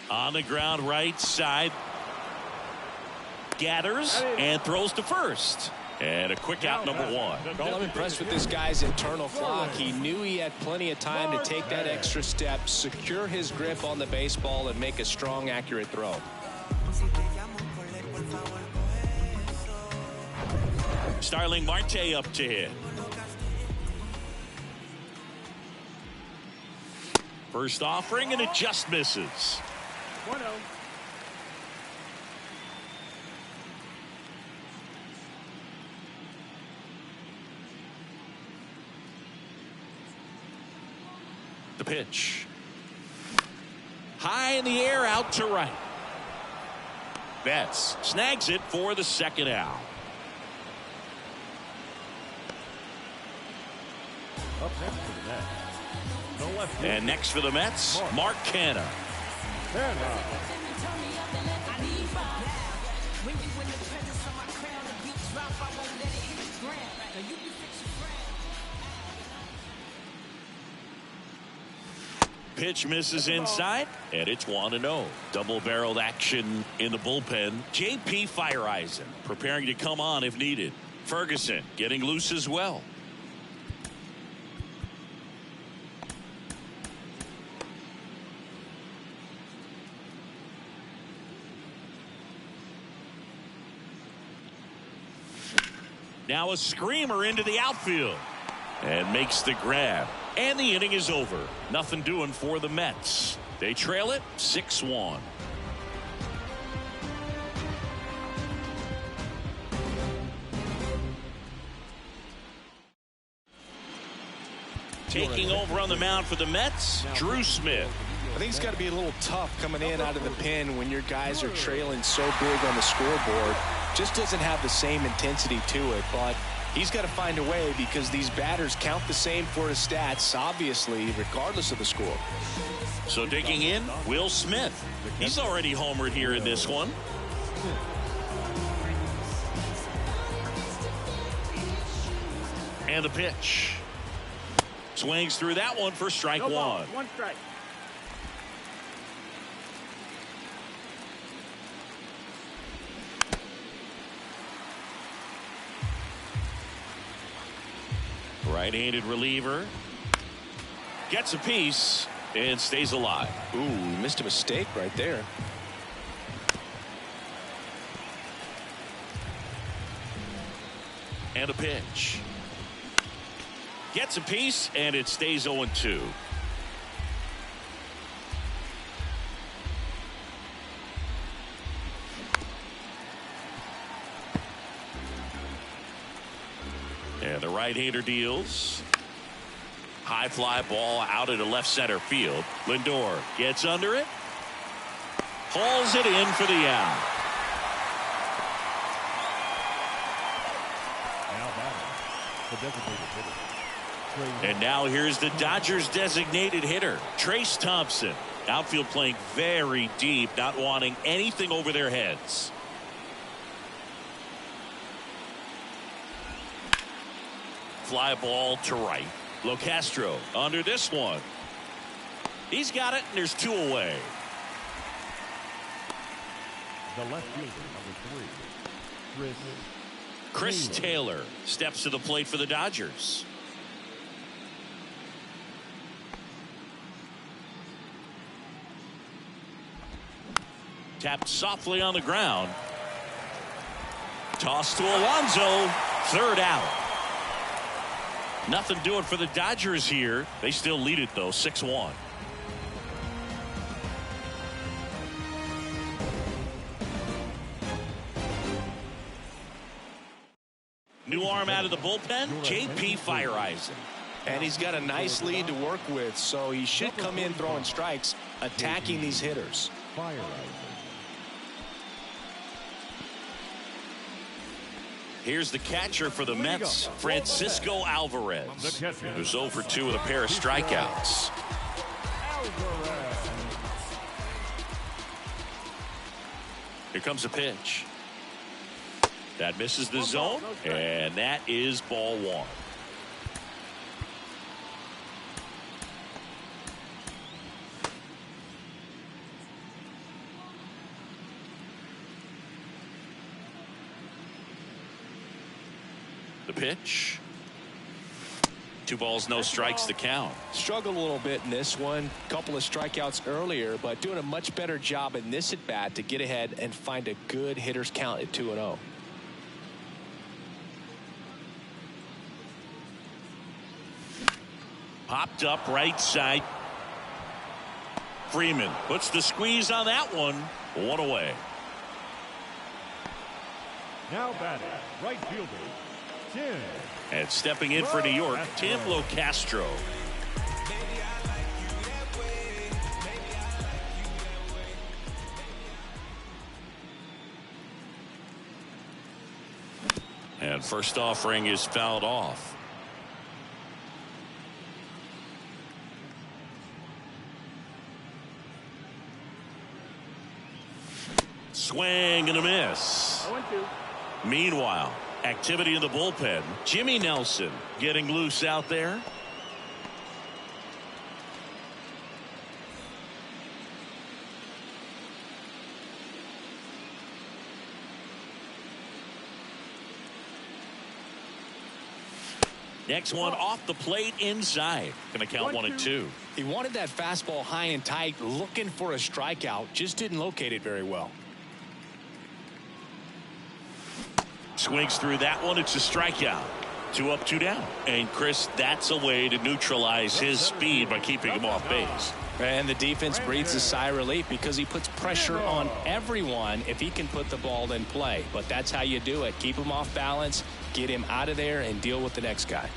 On the ground right side. Gathers and throws to first. And a quick out, number 1. Well, I'm impressed with this guy's internal clock. He knew he had plenty of time to take that extra step, secure his grip on the baseball, and make a strong, accurate throw. Starling Marte up to hit. First offering, and it just misses. 1-0. The pitch. High in the air, out to right. Betts snags it for the second out. Up next for the Mets, the left fielder, And next for the Mets, Mark Canha. Canha. Pitch misses inside, and it's 1-0. Double-barreled action in the bullpen. J.P. Fireeisen preparing to come on if needed. Ferguson getting loose as well. Now a screamer into the outfield. And makes the grab. And the inning is over. Nothing doing for the Mets. They trail it 6-1. Taking over on the mound for the Mets, Drew Smith. I think it's got to be a little tough coming in out of the pen when your guys are trailing so big on the scoreboard. Just doesn't have the same intensity to it, but he's got to find a way because these batters count the same for his stats, obviously, regardless of the score. So digging in, Will Smith. He's already homered here in this one. And the pitch. Swings through that one for strike No ball, one. one strike. Right-handed reliever. Gets a piece and stays alive. Ooh, missed a mistake right there. And a pitch. Gets a piece and it stays 0-2. And the right-hander deals. High fly ball out into left center field. Lindor gets under it. Hauls it in for the out. Now batting, the designated hitter. And now here's the Dodgers designated hitter, Trace Thompson. Outfield playing very deep, not wanting anything over their heads. Fly ball to right. Locastro under this one. He's got it, and there's 2 away. The left fielder, number 3, Chris Taylor steps to the plate for the Dodgers. Tapped softly on the ground. Toss to Alonso. Third out. Nothing doing for the Dodgers here. They still lead it, though, 6-1. New arm out of the bullpen, J.P. Fireisen. And he's got a nice lead to work with, so he should come in throwing strikes, attacking these hitters. Fire. Here's the catcher for the Mets, Francisco Alvarez, who's 0 for 2 with a pair of strikeouts. Here comes a pitch. That misses the zone, and that is ball 1. The pitch. 2 balls, no strikes to count. Struggled a little bit in this one. Couple of strikeouts earlier, but doing a much better job in this at bat to get ahead and find a good hitter's count at 2-0. Popped up right side. Freeman puts the squeeze on that one. 1 away. Now batting, right fielder, Tim. And stepping in for New York, Tim Locastro. And first offering is fouled off. Swing and a miss. 0-2. Meanwhile, activity in the bullpen. Jimmy Nelson getting loose out there. Next one off the plate inside. Going to count 1-2. He wanted that fastball high and tight, looking for a strikeout. Just didn't locate it very well. Swings through that one. It's a strikeout. 2 up, 2 down. And Chris, that's a way to neutralize his speed by keeping him off base. And the defense breathes a sigh of relief because he puts pressure on everyone if he can put the ball in play. But that's how you do it. Keep him off balance, get him out of there, and deal with the next guy.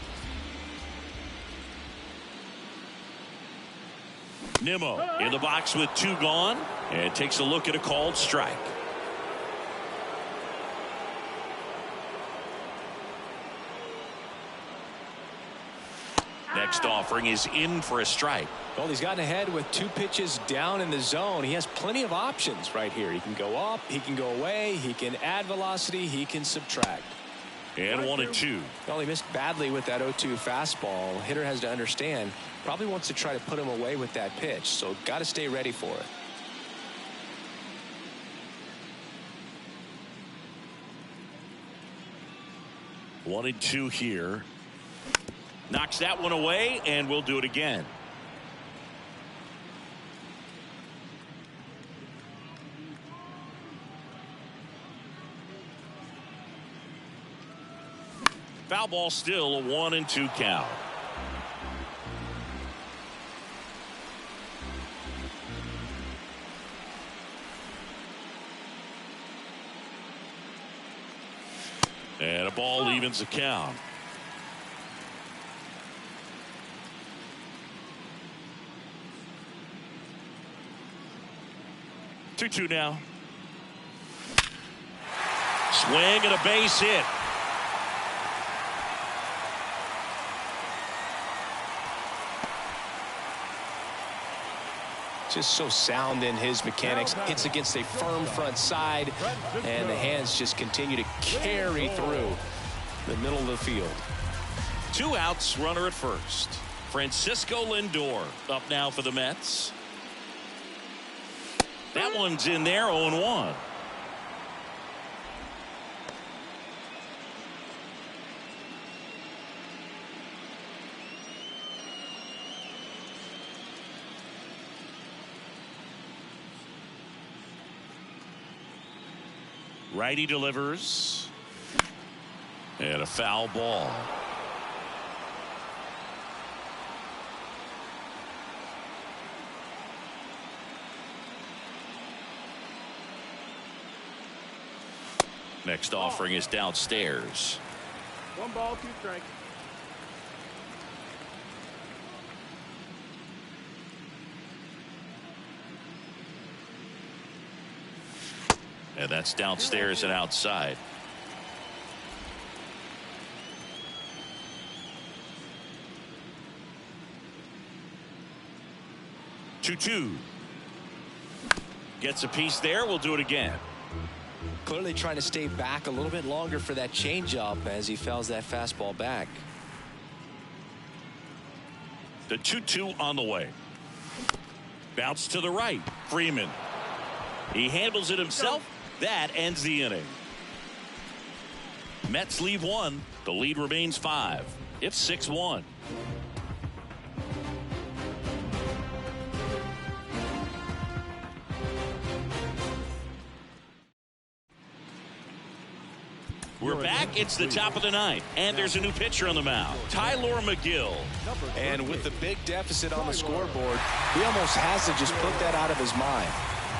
Nimmo in the box with 2 gone and takes a look at a called strike. Next offering is in for a strike. Well, he's gotten ahead with 2 pitches down in the zone. He has plenty of options right here. He can go up, he can go away, he can add velocity, he can subtract. And 1-2. Well, he missed badly with that 0-2 fastball. Hitter has to understand, probably wants to try to put him away with that pitch, so got to stay ready for it. One and two here. Knocks that one away, and we'll do it again. Foul ball, still a 1-2 count. And a ball evens the count. Two now. Swing and a base hit. Just so sound in his mechanics. Hits against a firm front side, and the hands just continue to carry through the middle of the field. 2 outs, runner at first. Francisco Lindor up now for the Mets. That one's in there, 0-1. Righty delivers. And a foul ball. Next offering is downstairs. 1 ball, 2 strikes. And that's downstairs and outside. Two. Gets a piece there. We'll do it again. Clearly trying to stay back a little bit longer for that changeup as he fouls that fastball back. The 2-2 on the way. Bounce to the right. Freeman. He handles it himself. That ends the inning. Mets leave 1. The lead remains 5. It's 6-1. We're back. It's the top of the 9th, and there's a new pitcher on the mound, Tyler McGill. And with the big deficit on the scoreboard, he almost has to just put that out of his mind.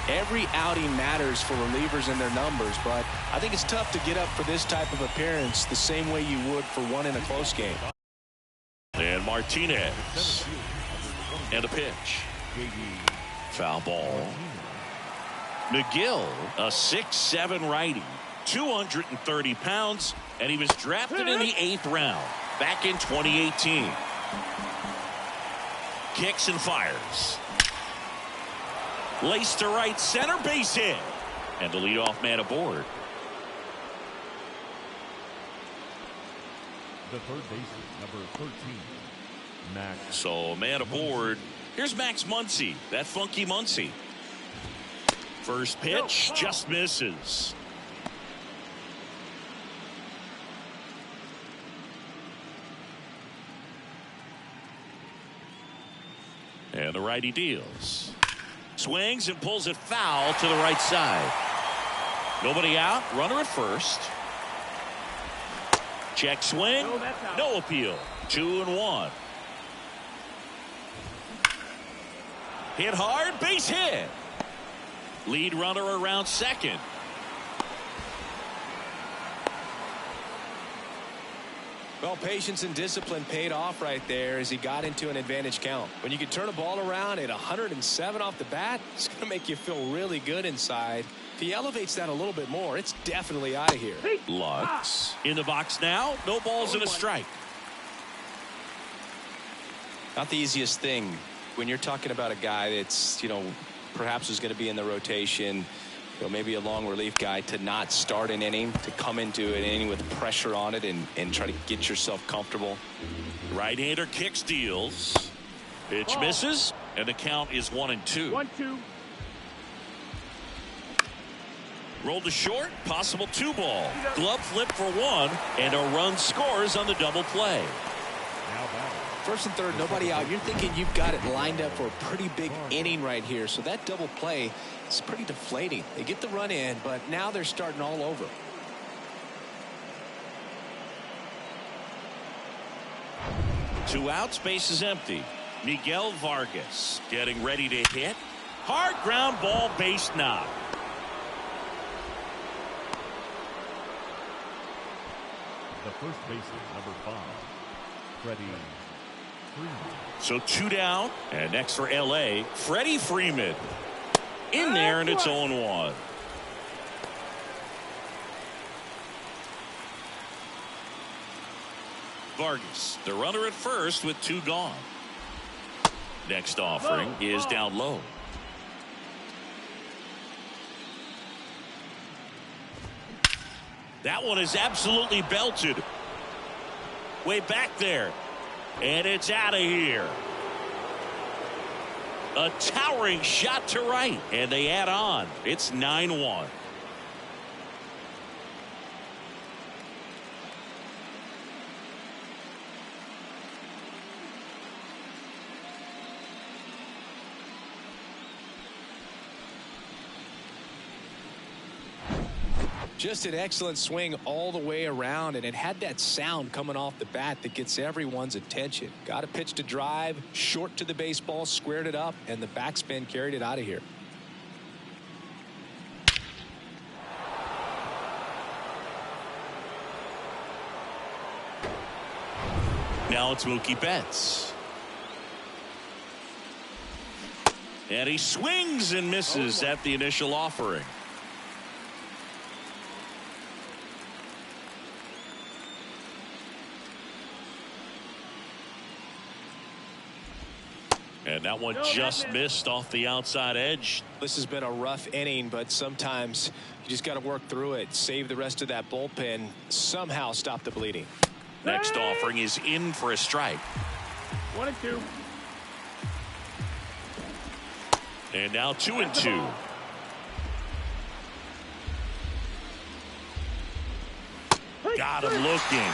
Every outing matters for relievers and their numbers, but I think it's tough to get up for this type of appearance the same way you would for one in a close game. And Martinez. And a pitch. Foul ball. McGill, a 6'7" righty. 230 pounds, and he was drafted in the 8th round back in 2018. Kicks and fires. Laced to right center, base hit. And the leadoff man aboard. The third baseman, number 13, Max. So, man aboard. Here's Max Muncy, that funky Muncy. First pitch, just misses. And the righty deals. Swings and pulls it foul to the right side. Nobody out. Runner at first. Check swing. No appeal. 2-1. Hit hard. Base hit. Lead runner around second. Well, patience and discipline paid off right there as he got into an advantage count. When you can turn a ball around at 107 off the bat, it's going to make you feel really good inside. If he elevates that a little bit more, it's definitely out of here. Lutz in the box now. No balls and a strike. Not the easiest thing when you're talking about a guy that's, perhaps is going to be in the rotation. You know, maybe a long relief guy to not start an inning, to come into an inning with pressure on it and try to get yourself comfortable. Right-hander kicks, deals. Pitch misses, and the count is 1-2. 1-2. Rolled to short, possible 2 ball. Glove flip for 1, and a run scores on the double play. First and third, nobody out. You're thinking you've got it lined up for a pretty big inning right here. So that double play is pretty deflating. They get the run in, but now they're starting all over. Two outs, base is empty. Miguel Vargas getting ready to hit. Hard ground ball, base knock. The first baseman, number 5, Freddie Freeman. So 2 down, and next for LA, Freddie Freeman. In there, and it's 0-1. Vargas, the runner at first with 2 gone. Next offering is down low. That one is absolutely belted. Way back there. And it's out of here. A towering shot to right. And they add on. It's 9-1. Just an excellent swing all the way around, and it had that sound coming off the bat that gets everyone's attention. Got a pitch to drive, short to the baseball, squared it up, and the backspin carried it out of here. Now it's Mookie Betts. And he swings and misses at the initial offering. And that one just missed off the outside edge. This has been a rough inning, but sometimes you just got to work through it, save the rest of that bullpen, somehow stop the bleeding. Next offering is in for a strike. 1-2. And now 2-2. Got him looking.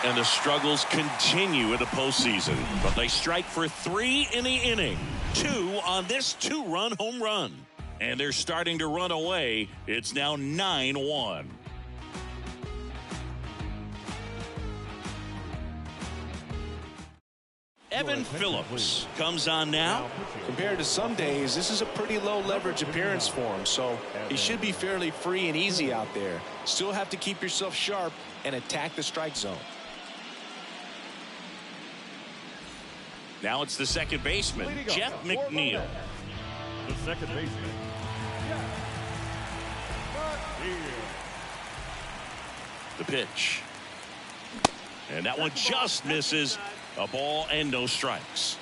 And the struggles continue in the postseason. But they strike for 3 in the inning. 2 on this 2-run home run. And they're starting to run away. It's now 9-1. Evan Phillips comes on now. Compared to some days, this is a pretty low leverage appearance for him, so he should be fairly free and easy out there. Still have to keep yourself sharp and attack the strike zone. Now it's the second baseman, Jeff McNeil. The second baseman, The pitch. And that one just misses. A ball and no strikes.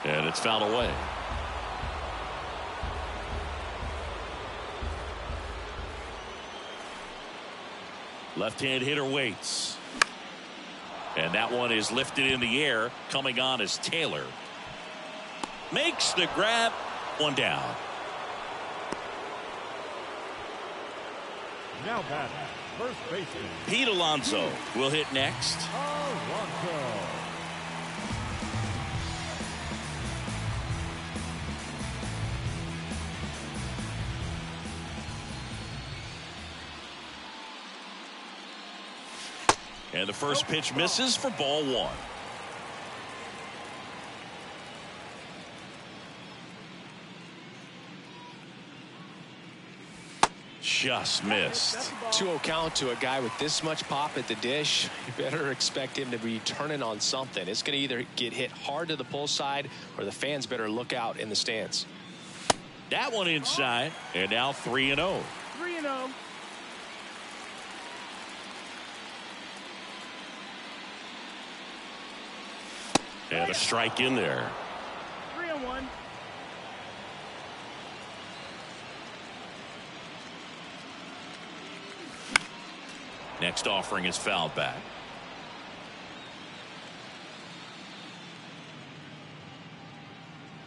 And it's fouled away. Left-hand hitter waits. And that one is lifted in the air. Coming on is Taylor. Makes the grab. One down. now batting, first baseman, Pete Alonso will hit next. Alonso. And the first pitch misses for ball one. Just missed. 2-0 count to a guy with this much pop at the dish. You better expect him to be turning on something. It's going to either get hit hard to the pull side or the fans better look out in the stands. That one inside, and now 3-0. 3-0. And a strike in there. 3-1. Next offering is fouled back.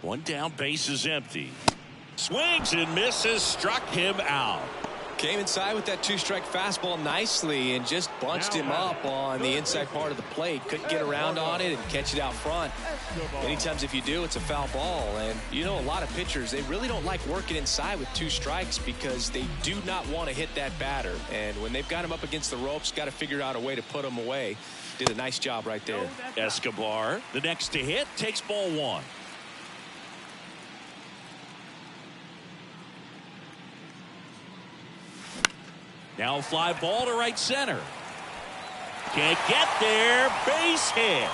One down, base is empty. Swings and misses, struck him out. Came inside with that two-strike fastball nicely and just bunched him up on the inside part of the plate. Couldn't get around on it and catch it out front. Many times if you do, it's a foul ball. And you know, a lot of pitchers, they really don't like working inside with two strikes because they do not want to hit that batter. And when they've got him up against the ropes, got to figure out a way to put him away. Did a nice job right there. Escobar, the next to hit, takes ball one. Now a fly ball to right center. Can't get there. Base hit.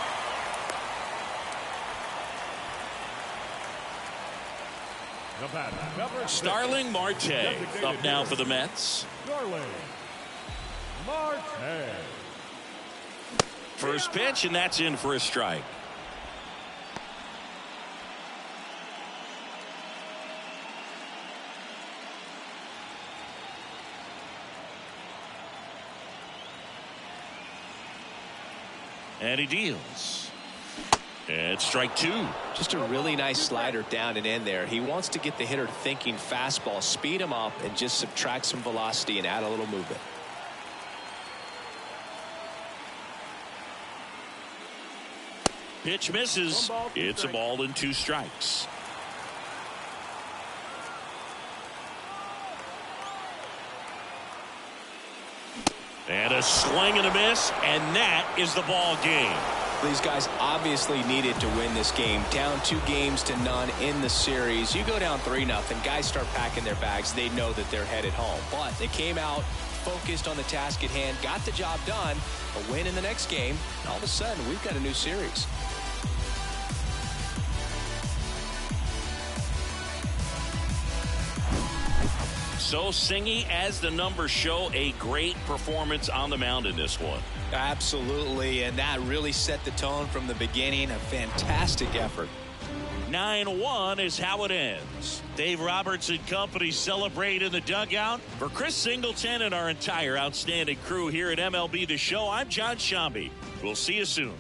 Starling Marte up now for the Mets. Starling Marte. First pitch, and that's in for a strike. And he deals. And strike two. Just a really nice slider down and in there. He wants to get the hitter thinking fastball, speed him up, and just subtract some velocity and add a little movement. Pitch misses. It's a ball and two strikes. And a swing and a miss, and that is the ball game. These guys obviously needed to win this game. Down 2-0 in the series. You go down 3-0, guys start packing their bags. They know that they're headed home. But they came out focused on the task at hand, got the job done, a win in the next game, and all of a sudden we've got a new series. So Singy, as the numbers show, a great performance on the mound in this one. Absolutely, and that really set the tone from the beginning. A fantastic effort. 9-1 is how it ends. Dave Roberts and company celebrate in the dugout. For Chris Singleton and our entire outstanding crew here at MLB The Show, I'm John Shambi. We'll see you soon.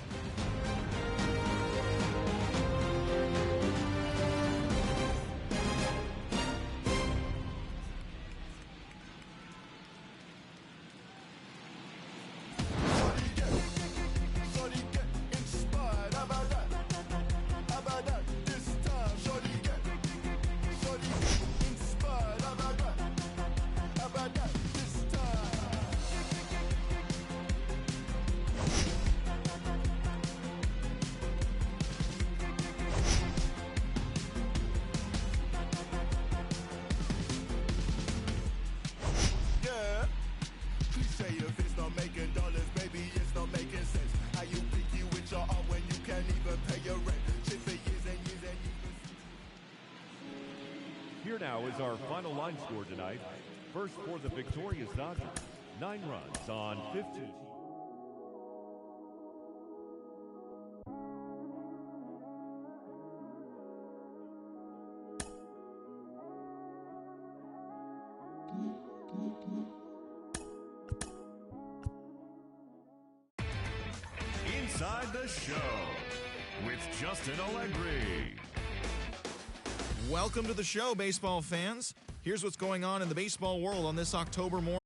Here now is our final line score tonight. First for the victorious Dodgers, 9 runs on 15. Inside the Show with Justin Allegri. Welcome to the show, baseball fans. Here's what's going on in the baseball world on this October morning.